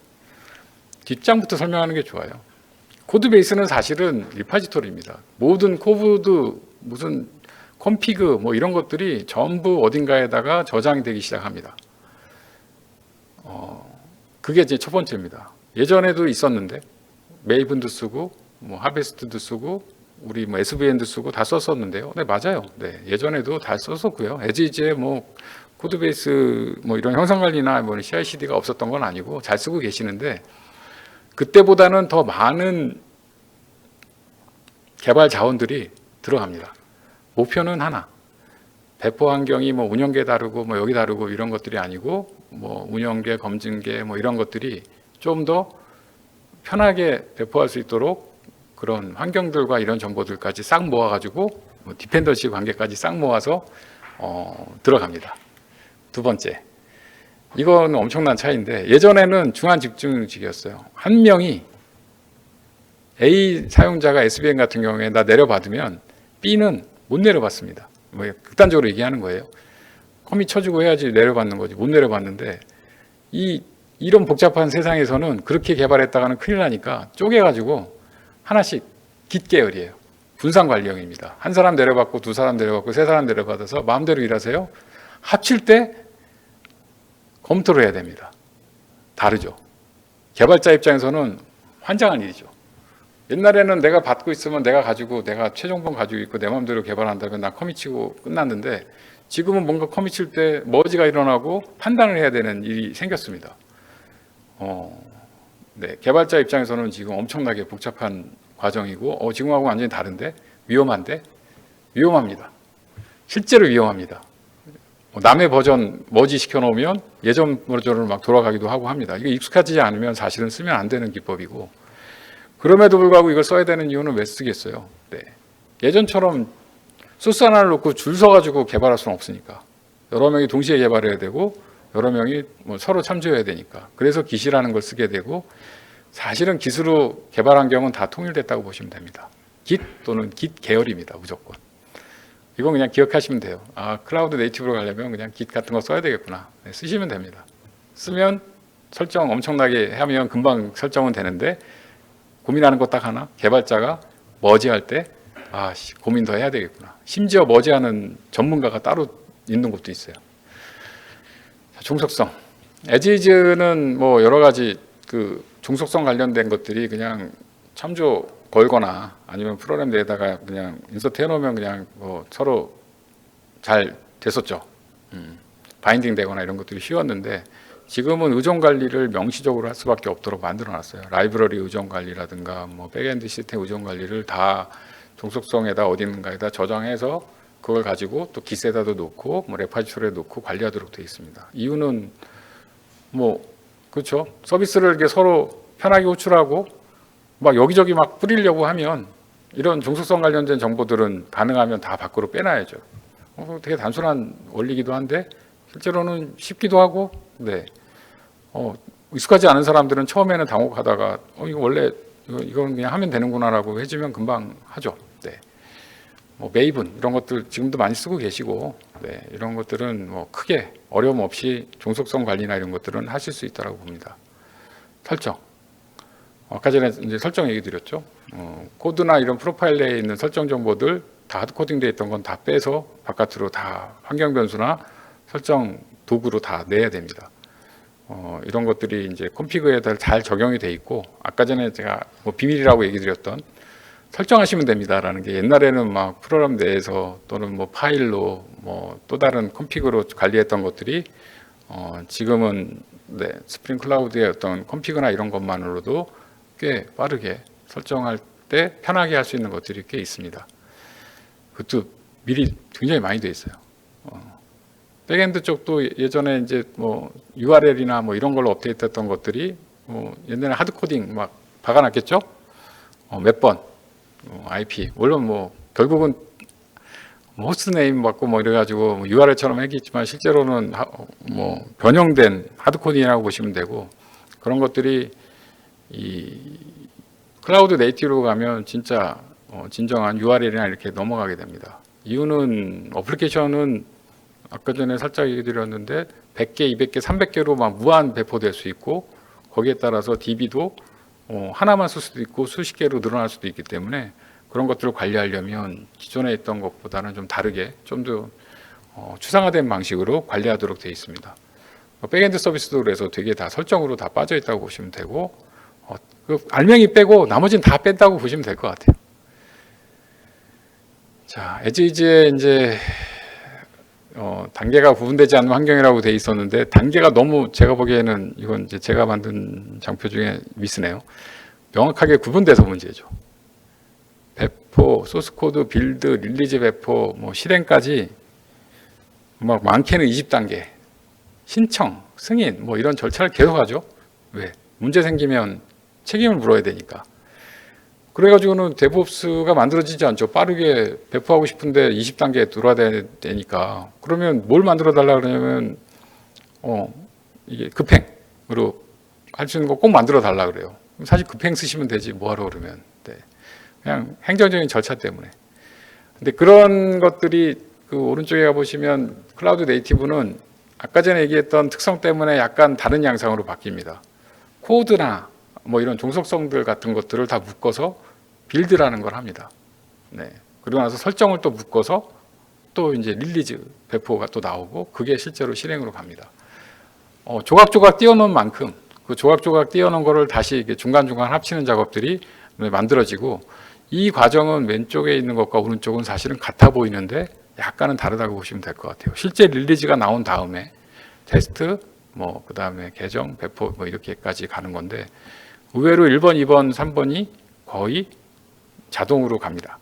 뒷장부터 설명하는 게 좋아요. 코드 베이스는 사실은 리파지토리입니다. 모든 코드, 무슨 컴피그 뭐 이런 것들이 전부 어딘가에다가 저장되기 시작합니다. 그게 이제 첫 번째입니다. 예전에도 있었는데 메이븐도 쓰고 뭐 하베스트도 쓰고 우리 뭐 SVN도 쓰고 다 썼었는데요. 네, 맞아요. 네, 예전에도 다 썼었고요. 이제 뭐 코드베이스 뭐 이런 형상 관리나 뭐 CI/CD가 없었던 건 아니고 잘 쓰고 계시는데, 그때보다는 더 많은 개발 자원들이 들어갑니다. 목표는 하나. 배포 환경이 뭐 운영계 다르고 뭐 여기 다르고 이런 것들이 아니고 뭐 운영계, 검증계 뭐 이런 것들이 좀 더 편하게 배포할 수 있도록 그런 환경들과 이런 정보들까지 싹 모아가지고 뭐 디펜던시 관계까지 싹 모아서 들어갑니다. 두 번째, 이건 엄청난 차이인데 예전에는 중앙 집중직이었어요. 한 명이 A 사용자가 SBN 같은 경우에 나 내려받으면 B는 못 내려받습니다. 뭐 극단적으로 얘기하는 거예요. 커밋 쳐주고 해야지 내려받는 거지 못 내려받는데 이런 복잡한 세상에서는 그렇게 개발했다가는 큰일 나니까 쪼개가지고 하나씩 깃 계열이에요. 분산 관리형입니다. 한 사람 내려받고 두 사람 내려받고 세 사람 내려받아서 마음대로 일하세요. 합칠 때 검토를 해야 됩니다. 다르죠. 개발자 입장에서는 환장한 일이죠. 옛날에는 내가 받고 있으면 내가 가지고 내가 최종본 가지고 있고 내 마음대로 개발한다면 난 커밋 치고 끝났는데 지금은 뭔가 커밋 칠 때 머지가 일어나고 판단을 해야 되는 일이 생겼습니다. 네, 개발자 입장에서는 지금 엄청나게 복잡한 과정이고 지금하고 완전히 다른데 위험한데 위험합니다. 실제로 위험합니다. 남의 버전 머지 시켜놓으면 예전 버전으로 막 돌아가기도 하고 합니다. 이게 익숙하지 않으면 사실은 쓰면 안 되는 기법이고 그럼에도 불구하고 이걸 써야 되는 이유는 왜 쓰겠어요? 네. 예전처럼 소스 하나를 놓고 줄 서가지고 개발할 수는 없으니까 여러 명이 동시에 개발해야 되고 여러 명이 뭐 서로 참조해야 되니까 그래서 Git이라는 걸 쓰게 되고 사실은 Git으로 개발 환경은 다 통일됐다고 보시면 됩니다. Git 또는 Git 계열입니다. 무조건. 이건 그냥 기억하시면 돼요. 클라우드 네이티브로 가려면 그냥 Git 같은 거 써야 되겠구나. 네, 쓰시면 됩니다. 쓰면 설정 엄청나게 하면 금방 설정은 되는데 고민하는 거 딱 하나. 개발자가 머지할 때 고민 더 해야 되겠구나. 심지어 머지하는 전문가가 따로 있는 곳도 있어요. 종속성. 에지이즈는 뭐 여러 가지 그 종속성 관련된 것들이 그냥 참조 걸거나 아니면 프로그램 내에다가 그냥 인서트 해놓으면 그냥 뭐 서로 잘 됐었죠. 바인딩 되거나 이런 것들이 쉬웠는데 지금은 의존 관리를 명시적으로 할 수밖에 없도록 만들어놨어요. 라이브러리 의존 관리라든가 뭐 백엔드 시스템 의존 관리를 다 종속성에다 어딘가에다 저장해서 그걸 가지고 또 Git에다도 놓고 뭐 레파지토리에 놓고 관리하도록 되어 있습니다. 이유는 뭐 그렇죠. 서비스를 이렇게 서로 편하게 호출하고 막 여기저기 막 뿌리려고 하면 이런 종속성 관련된 정보들은 가능하면 다 밖으로 빼놔야죠. 되게 단순한 원리기도 한데 실제로는 쉽기도 하고, 네. 익숙하지 않은 사람들은 처음에는 당혹하다가 이거 원래 이건 그냥 하면 되는구나라고 해주면 금방 하죠. 네. 뭐 메이븐 이런 것들 지금도 많이 쓰고 계시고, 네. 이런 것들은 뭐 크게 어려움 없이 종속성 관리나 이런 것들은 하실 수 있다고 봅니다. 설정. 아까 전에 이제 설정 얘기 드렸죠. 코드나 이런 프로파일 내에 있는 설정 정보들 다 하드코딩되어 있던 건 다 빼서 바깥으로 다 환경 변수나 설정 도구로 다 내야 됩니다. 이런 것들이 이제 컴피그에 잘 적용이 돼 있고 아까 전에 제가 뭐 비밀이라고 얘기 드렸던 설정하시면 됩니다라는 게 옛날에는 막 프로그램 내에서 또는 뭐 파일로 뭐 또 다른 컴피그로 관리했던 것들이 지금은 네, 스프링 클라우드의 어떤 컴피그나 이런 것만으로도 꽤 빠르게 설정할 때 편하게 할 수 있는 것들이 꽤 있습니다. 그것도 미리 굉장히 많이 돼 있어요. 백엔드 쪽도 예전에 이제 뭐 URL이나 뭐 이런 걸로 업데이트했던 것들이 옛날에 하드코딩 막 박아놨겠죠? 몇 번, IP 물론 뭐 결국은 호스트 네임 받고 뭐 이래가지고 뭐 URL처럼 했겠지만 실제로는 뭐 변형된 하드코딩이라고 보시면 되고 그런 것들이 이 클라우드 네이티브로 가면 진짜 진정한 URL이나 이렇게 넘어가게 됩니다. 이유는 어플리케이션은 아까 전에 살짝 얘기 드렸는데 100개, 200개, 300개로 막 무한 배포될 수 있고 거기에 따라서 DB도 하나만 쓸 수도 있고 수십 개로 늘어날 수도 있기 때문에 그런 것들을 관리하려면 기존에 있던 것보다는 좀 다르게 좀 더 추상화된 방식으로 관리하도록 되어 있습니다. 백엔드 서비스도 그래서 되게 다 설정으로 다 빠져 있다고 보시면 되고 그 알맹이 빼고 나머지는 다 뺀다고 보시면 될 것 같아요. 자, 에지이즈에 이제 단계가 구분되지 않는 환경이라고 돼 있었는데 단계가 너무 제가 보기에는 이건 이제 제가 만든 장표 중에 미스네요. 명확하게 구분돼서 문제죠. 배포, 소스코드, 빌드, 릴리즈 배포, 뭐 실행까지 막 많게는 20단계. 신청, 승인 뭐 이런 절차를 계속하죠. 왜? 문제 생기면 책임을 물어야 되니까. 그래가지고는 데브옵스가 만들어지지 않죠. 빠르게 배포하고 싶은데 20단계에 들어와야 되니까. 그러면 뭘 만들어 달라 그러냐면 이게 급행으로 할 수 있는 거 꼭 만들어 달라 그래요. 사실 급행 쓰시면 되지 뭐하러 그러면. 네. 그냥 행정적인 절차 때문에. 근데 그런 것들이 그 오른쪽에 가보시면 클라우드 네이티브는 아까 전에 얘기했던 특성 때문에 약간 다른 양상으로 바뀝니다. 코드나 뭐 이런 종속성들 같은 것들을 다 묶어서 빌드라는 걸 합니다. 네. 그리고 나서 설정을 또 묶어서 또 이제 릴리즈 배포가 또 나오고 그게 실제로 실행으로 갑니다. 조각조각 띄워놓은 만큼 그 조각조각 띄워놓은 거를 다시 이렇게 중간중간 합치는 작업들이 만들어지고 이 과정은 왼쪽에 있는 것과 오른쪽은 사실은 같아 보이는데 약간은 다르다고 보시면 될 것 같아요. 실제 릴리즈가 나온 다음에 테스트, 뭐 그 다음에 개정, 배포 뭐 이렇게까지 가는 건데 의외로 1번, 2번, 3번이 거의 자동으로 갑니다.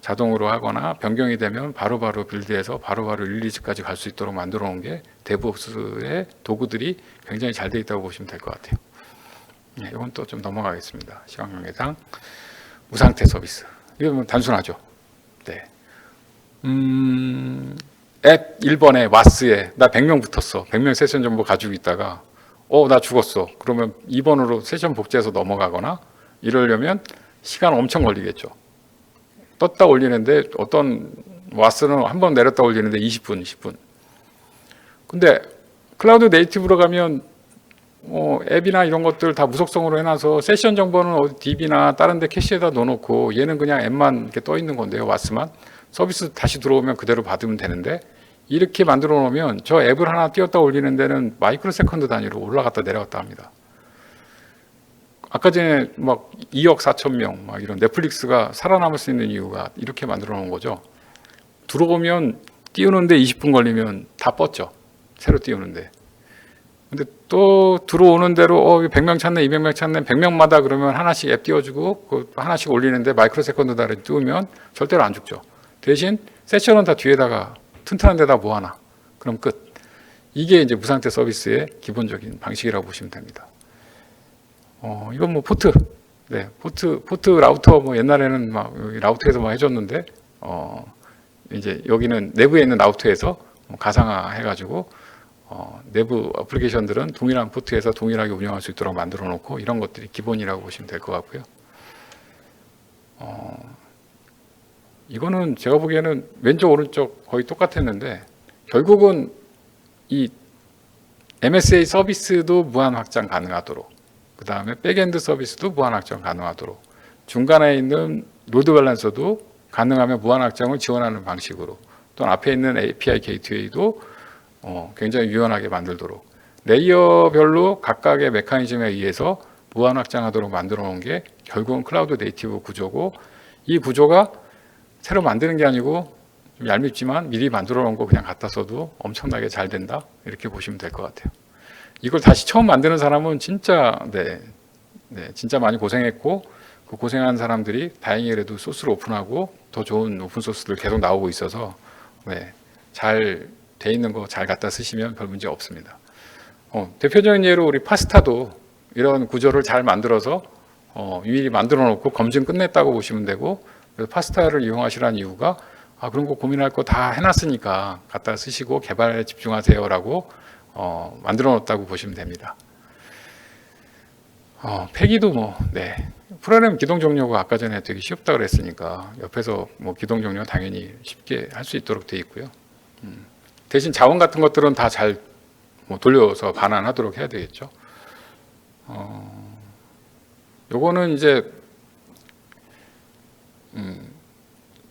자동으로 하거나 변경이 되면 바로바로 빌드해서 바로바로 릴리즈까지 갈 수 있도록 만들어 놓은 게 데브옵스의 도구들이 굉장히 잘 돼 있다고 보시면 될 것 같아요. 네, 이건 또 좀 넘어가겠습니다. 시간 관계상 무상태 서비스. 이건 단순하죠. 네. 앱 1번에 와스에 나 100명 붙었어. 100명 세션 정보 가지고 있다가 나 죽었어. 그러면 2번으로 세션 복제해서 넘어가거나 이러려면 시간 엄청 걸리겠죠. 떴다 올리는데 어떤 와스는 한 번 내렸다 올리는데 20분, 10분. 근데 클라우드 네이티브로 가면 앱이나 이런 것들 다 무속성으로 해놔서 세션 정보는 어디 DB나 다른 데 캐시에다 넣어놓고 얘는 그냥 앱만 이렇게 떠 있는 건데요. 와스만. 서비스 다시 들어오면 그대로 받으면 되는데 이렇게 만들어 놓으면 저 앱을 하나 띄웠다 올리는 데는 마이크로 세컨드 단위로 올라갔다 내려갔다 합니다. 아까 전에 막 2억 4천 명 막 이런 넷플릭스가 살아남을 수 있는 이유가 이렇게 만들어 놓은 거죠. 들어오면 띄우는데 20분 걸리면 다 뻗죠. 새로 띄우는데. 근데 또 들어오는 대로 100명 찾네, 200명 찾네, 100명마다 그러면 하나씩 앱 띄워주고 그 하나씩 올리는데 마이크로 세컨드 단위로 띄우면 절대로 안 죽죠. 대신 세션은 다 뒤에다가 튼튼한 데다 모아놔. 그럼 끝. 이게 이제 무상태 서비스의 기본적인 방식이라고 보시면 됩니다. 이건 뭐 포트. 네, 포트 라우터 뭐 옛날에는 막 라우터에서 막 해줬는데, 이제 여기는 내부에 있는 라우터에서 가상화 해가지고, 내부 어플리케이션들은 동일한 포트에서 동일하게 운영할 수 있도록 만들어 놓고 이런 것들이 기본이라고 보시면 될 것 같고요. 이거는 제가 보기에는 왼쪽 오른쪽 거의 똑같았는데 결국은 이 MSA 서비스도 무한 확장 가능하도록 그 다음에 백엔드 서비스도 무한 확장 가능하도록 중간에 있는 로드 밸런서도 가능하면 무한 확장을 지원하는 방식으로 또는 앞에 있는 API 게이트웨이도 굉장히 유연하게 만들도록 레이어별로 각각의 메커니즘에 의해서 무한 확장하도록 만들어 놓은 게 결국은 클라우드 네이티브 구조고 이 구조가 새로 만드는 게 아니고 좀 얄밉지만 미리 만들어 놓은 거 그냥 갖다 써도 엄청나게 잘 된다 이렇게 보시면 될 것 같아요. 이걸 다시 처음 만드는 사람은 진짜 진짜 많이 고생했고 그 고생한 사람들이 다행히 그래도 소스를 오픈하고 더 좋은 오픈 소스들 계속 나오고 있어서 잘 돼 있는 거 잘 갖다 쓰시면 별 문제 없습니다. 대표적인 예로 우리 파스타도 이런 구조를 잘 만들어서 미리 만들어 놓고 검증 끝냈다고 보시면 되고 그래서 파스타를 이용하시라는 이유가 그런 거 고민할 거 다 해놨으니까 갖다 쓰시고 개발에 집중하세요라고 만들어 놓았다고 보시면 됩니다. 패기도 프로그램 기동 종료가 아까 전에 되게 쉽다 그랬으니까 옆에서 기동 종료 당연히 쉽게 할 수 있도록 돼 있고요. 대신 자원 같은 것들은 다 잘 돌려서 반환하도록 해야 되겠죠. 요거는 이제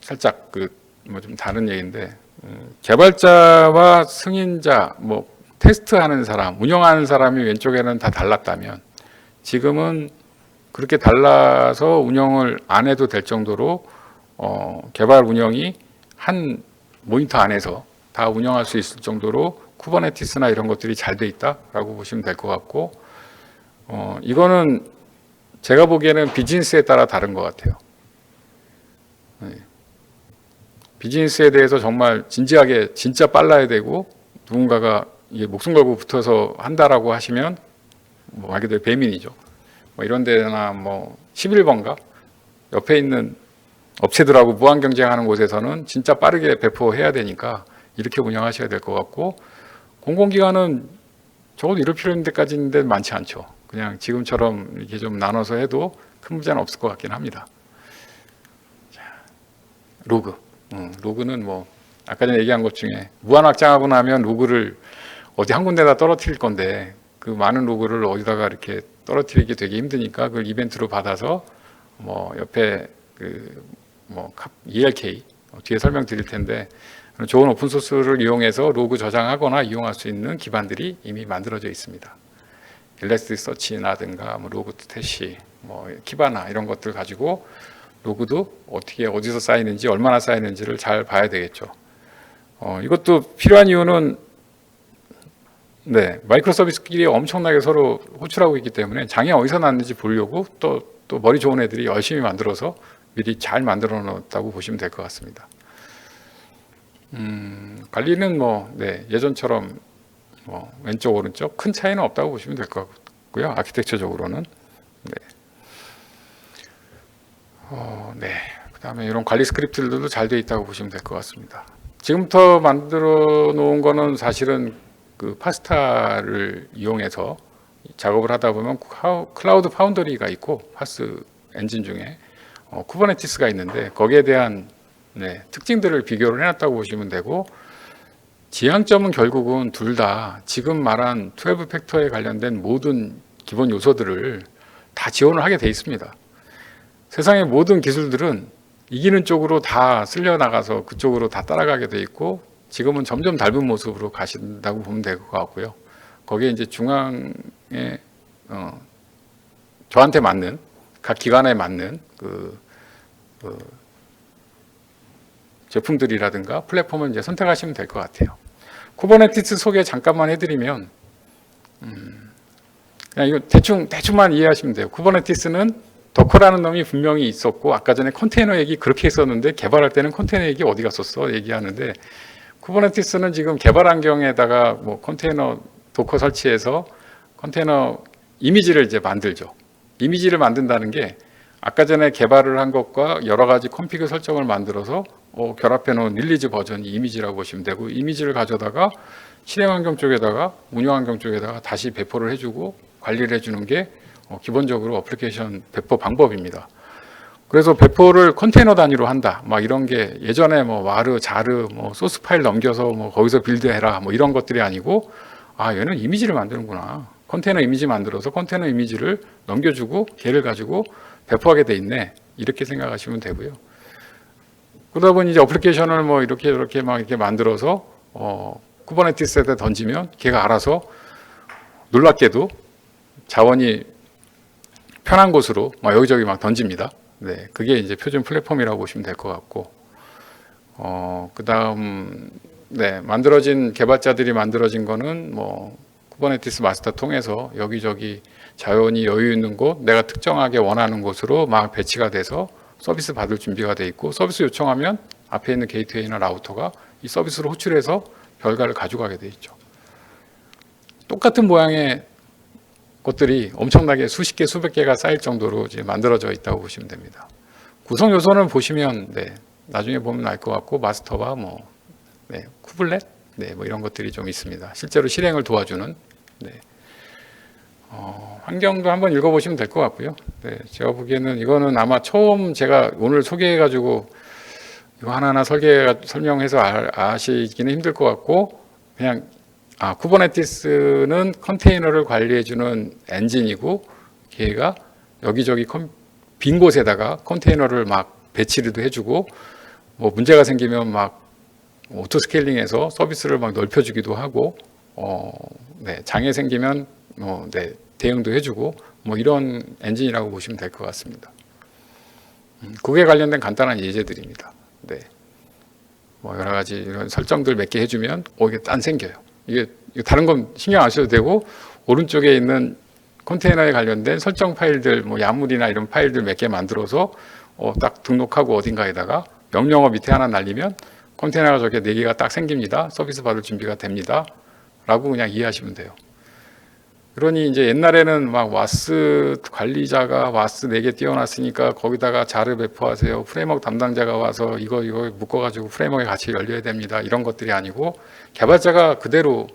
살짝 좀 다른 얘기인데 개발자와 승인자 테스트하는 사람, 운영하는 사람이 왼쪽에는 다 달랐다면 지금은 그렇게 달라서 운영을 안 해도 될 정도로 개발 운영이 한 모니터 안에서 다 운영할 수 있을 정도로 쿠버네티스나 이런 것들이 잘 돼 있다라고 보시면 될 것 같고 이거는 제가 보기에는 비즈니스에 따라 다른 것 같아요. 비즈니스에 대해서 정말 진지하게 진짜 빨라야 되고 누군가가 이게 목숨 걸고 붙어서 한다라고 하시면 뭐 말 그대로 배민이죠. 뭐 이런 데나 뭐 11번가 옆에 있는 업체들하고 무한 경쟁하는 곳에서는 진짜 빠르게 배포해야 되니까 이렇게 운영하셔야 될 것 같고, 공공기관은 적어도 이럴 필요 있는 데까지 있는데 많지 않죠. 그냥 지금처럼 이렇게 좀 나눠서 해도 큰 문제는 없을 것 같긴 합니다. 자, 로그. 로그는 뭐 아까 전에 얘기한 것 중에 무한 확장하고 나면 로그를 어디 한 군데다 떨어뜨릴 건데, 그 많은 로그를 어디다가 이렇게 떨어뜨리기 되게 힘드니까 그걸 이벤트로 받아서 뭐 옆에 뭐 ELK 뒤에 설명드릴 텐데, 좋은 오픈 소스를 이용해서 로그 저장하거나 이용할 수 있는 기반들이 이미 만들어져 있습니다. 일렉스서치라든가 뭐 로그 태시, 뭐 키바나 이런 것들 가지고 로그도 어떻게 어디서 쌓이는지 얼마나 쌓이는지를 잘 봐야 되겠죠. 이것도 필요한 이유는 마이크로 서비스끼리 엄청나게 서로 호출하고 있기 때문에 장애 어디서 났는지 보려고 또 머리 좋은 애들이 열심히 만들어서 미리 잘 만들어 놓았다고 보시면 될 것 같습니다. 관리는 예전처럼 왼쪽 오른쪽 큰 차이는 없다고 보시면 될 것 같고요. 아키텍처적으로는 그다음에 이런 관리 스크립트들도 잘 되어 있다고 보시면 될 것 같습니다. 지금부터 만들어 놓은 거는 사실은 그 파스타를 이용해서 작업을 하다 보면 클라우드 파운더리가 있고, 파스 엔진 중에 쿠버네티스가 있는데 거기에 대한 특징들을 비교를 해놨다고 보시면 되고, 지향점은 결국은 둘 다 지금 말한 12 팩터에 관련된 모든 기본 요소들을 다 지원을 하게 돼 있습니다. 세상의 모든 기술들은 이기는 쪽으로 다 쓸려 나가서 그쪽으로 다 따라가게 돼 있고, 지금은 점점 닮은 모습으로 가신다고 보면 될 것 같고요. 거기에 이제 중앙에 저한테 맞는, 각 기관에 맞는 제품들이라든가 플랫폼을 이제 선택하시면 될 것 같아요. 쿠버네티스 소개 잠깐만 해드리면, 그냥 이거 대충만 이해하시면 돼요. 쿠버네티스는 더커라는 놈이 분명히 있었고, 아까 전에 컨테이너 얘기 그렇게 했었는데 개발할 때는 컨테이너 얘기 어디 갔었어 얘기하는데, 쿠버네티스는 지금 개발 환경에다가 뭐 컨테이너 도커 설치해서 컨테이너 이미지를 이제 만들죠. 이미지를 만든다는 게 아까 전에 개발을 한 것과 여러 가지 컴피그 설정을 만들어서 결합해 놓은 릴리즈 버전이 이미지라고 보시면 되고, 이미지를 가져다가 실행 환경 쪽에다가 운영 환경 쪽에다가 다시 배포를 해주고 관리를 해주는 게 기본적으로 어플리케이션 배포 방법입니다. 그래서 배포를 컨테이너 단위로 한다, 막 이런 게 예전에 뭐 와르, 자르, 뭐 소스 파일 넘겨서 뭐 거기서 빌드해라, 뭐 이런 것들이 아니고, 얘는 이미지를 만드는구나. 컨테이너 이미지 만들어서 컨테이너 이미지를 넘겨주고 걔를 가지고 배포하게 돼 있네, 이렇게 생각하시면 되고요. 그러다 보니 이제 어플리케이션을 뭐 이렇게 막 이렇게 만들어서 쿠버네티스에다 던지면 걔가 알아서 놀랍게도 자원이 편한 곳으로 막 여기저기 막 던집니다. 그게 이제 표준 플랫폼이라고 보시면 될 것 같고, 그다음 만들어진 개발자들이 만들어진 거는 뭐 쿠버네티스 마스터 통해서 여기저기 자원이 여유 있는 곳, 내가 특정하게 원하는 곳으로 막 배치가 돼서 서비스 받을 준비가 돼 있고, 서비스 요청하면 앞에 있는 게이트웨이나 라우터가 이 서비스를 호출해서 결과를 가져가게 돼 있죠. 똑같은 모양의 것들이 엄청나게 수십 개, 수백 개가 쌓일 정도로 이제 만들어져 있다고 보시면 됩니다. 구성 요소는 보시면 나중에 보면 알 것 같고, 마스터와 쿠블렛, 뭐 이런 것들이 좀 있습니다. 실제로 실행을 도와주는. 환경도 한번 읽어보시면 될 것 같고요. 제가 보기에는 이거는 아마 처음 제가 오늘 소개해가지고 이거 하나하나 설명해서 아시기는 힘들 것 같고, 그냥 쿠버네티스는 컨테이너를 관리해주는 엔진이고, 걔가 여기저기 빈 곳에다가 컨테이너를 막 배치를 해주고, 뭐 문제가 생기면 막 오토 스케일링해서 서비스를 막 넓혀주기도 하고, 장애 생기면 대응도 해주고, 뭐 이런 엔진이라고 보시면 될 것 같습니다. 그에 관련된 간단한 예제들입니다. 뭐 여러 가지 이런 설정들 몇 개 해주면 이게 딴 생겨요. 이게 다른 건 신경 안 써도 되고, 오른쪽에 있는 컨테이너에 관련된 설정 파일들, 뭐 야물이나 이런 파일들 몇 개 만들어서 딱 등록하고 어딘가에다가 명령어 밑에 하나 날리면 컨테이너가 저렇게 4개가 딱 생깁니다. 서비스 받을 준비가 됩니다. 라고 그냥 이해하시면 돼요. 그러니 이제 옛날에는 막 와스 관리자가 와스 4개 띄워놨으니까 거기다가 자를 배포하세요. 프레임워크 담당자가 와서 이거 묶어가지고 프레임워크에 같이 열려야 됩니다. 이런 것들이 아니고 개발자가 그대로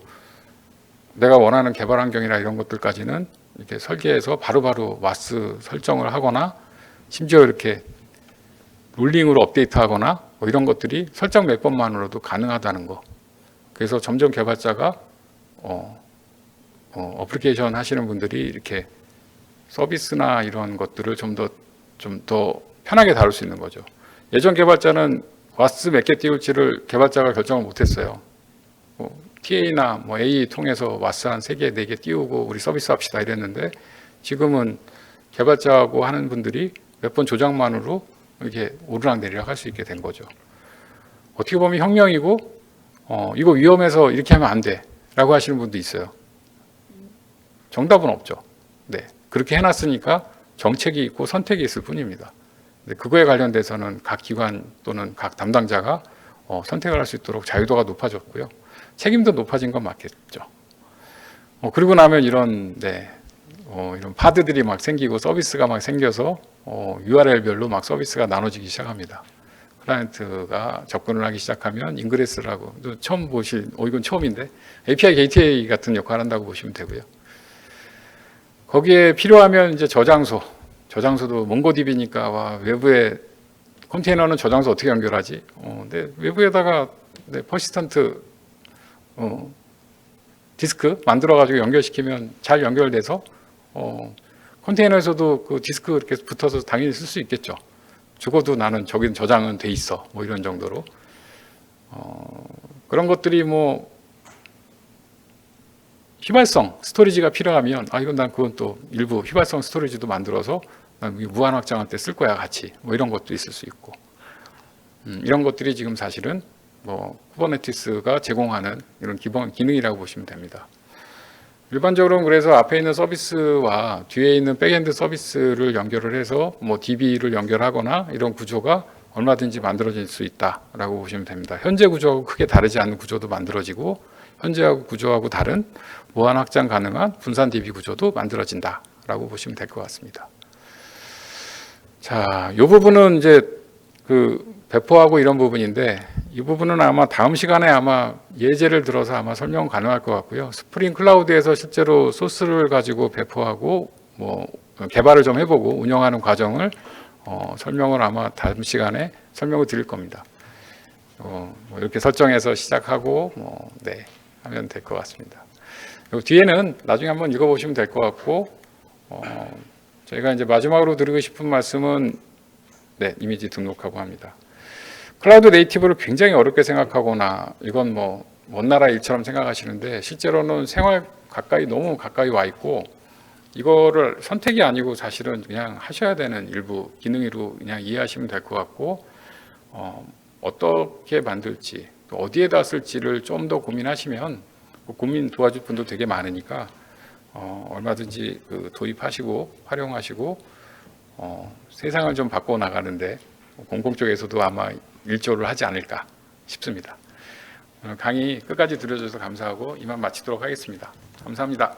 내가 원하는 개발 환경이나 이런 것들까지는 이렇게 설계해서 바로바로 와스 설정을 하거나 심지어 이렇게 롤링으로 업데이트하거나 뭐 이런 것들이 설정 몇 번만으로도 가능하다는 거. 그래서 점점 개발자가 어플리케이션 하시는 분들이 이렇게 서비스나 이런 것들을 좀 더 편하게 다룰 수 있는 거죠. 예전 개발자는 와스 몇 개 띄울지를 개발자가 결정을 못했어요. TA나 뭐 A 통해서 와스 한 3개, 4개 띄우고 우리 서비스 합시다 이랬는데 지금은 개발자하고 하는 분들이 몇 번 조작만으로 이렇게 오르락내리락 할 수 있게 된 거죠. 어떻게 보면 혁명이고 이거 위험해서 이렇게 하면 안 돼 라고 하시는 분도 있어요. 정답은 없죠. 네, 그렇게 해놨으니까 정책이 있고 선택이 있을 뿐입니다. 그거에 관련돼서는 각 기관 또는 각 담당자가 선택을 할 수 있도록 자유도가 높아졌고요. 책임도 높아진 건 맞겠죠. 그리고 나면 이런 파드들이 막 생기고 서비스가 막 생겨서 URL별로 막 서비스가 나눠지기 시작합니다. 클라이언트가 접근을 하기 시작하면 인그레스라고 처음 보실, 이건 처음인데 API 게이트웨이 같은 역할을 한다고 보시면 되고요. 거기에 필요하면 이제 저장소도 몽고DB니까 와, 외부에 컨테이너는 저장소 어떻게 연결하지? 근데 외부에다가 퍼시스턴트 디스크 만들어가지고 연결시키면 잘 연결돼서 컨테이너에서도 그 디스크 이렇게 붙어서 당연히 쓸 수 있겠죠. 적어도 나는 저긴 저장은 돼 있어. 뭐 이런 정도로 그런 것들이 뭐 휘발성 스토리지가 필요하면 이건 난 그건 또 일부 휘발성 스토리지도 만들어서 난 무한 확장할 때 쓸 거야 같이 뭐 이런 것도 있을 수 있고 이런 것들이 지금 사실은 뭐 쿠버네티스가 제공하는 이런 기본 기능이라고 보시면 됩니다. 일반적으로는 그래서 앞에 있는 서비스와 뒤에 있는 백엔드 서비스를 연결을 해서 뭐 DB를 연결하거나 이런 구조가 얼마든지 만들어질 수 있다라고 보시면 됩니다. 현재 구조하고 크게 다르지 않는 구조도 만들어지고 현재 구조하고 다른 무한 확장 가능한 분산 DB 구조도 만들어진다라고 보시면 될 것 같습니다. 자, 이 부분은 이제 그 배포하고 이런 부분인데 이 부분은 아마 다음 시간에 아마 예제를 들어서 아마 설명 가능할 것 같고요. 스프링 클라우드에서 실제로 소스를 가지고 배포하고 뭐 개발을 좀 해보고 운영하는 과정을 설명을 아마 다음 시간에 설명을 드릴 겁니다. 뭐 이렇게 설정해서 시작하고 하면 될 것 같습니다. 그리고 뒤에는 나중에 한번 읽어보시면 될 것 같고 저희가 이제 마지막으로 드리고 싶은 말씀은 이미지 등록하고 합니다. 클라우드 네이티브를 굉장히 어렵게 생각하거나 이건 뭐 먼 나라 일처럼 생각하시는데 실제로는 생활 너무 가까이 와 있고 이거를 선택이 아니고 사실은 그냥 하셔야 되는 일부 기능으로 그냥 이해하시면 될 것 같고 어떻게 만들지 또 어디에다 쓸지를 좀 더 고민하시면 고민 도와줄 분도 되게 많으니까 얼마든지 도입하시고 활용하시고 세상을 좀 바꿔 나가는데 공공 쪽에서도 아마 일조를 하지 않을까 싶습니다. 오늘 강의 끝까지 들어주셔서 감사하고 이만 마치도록 하겠습니다. 감사합니다.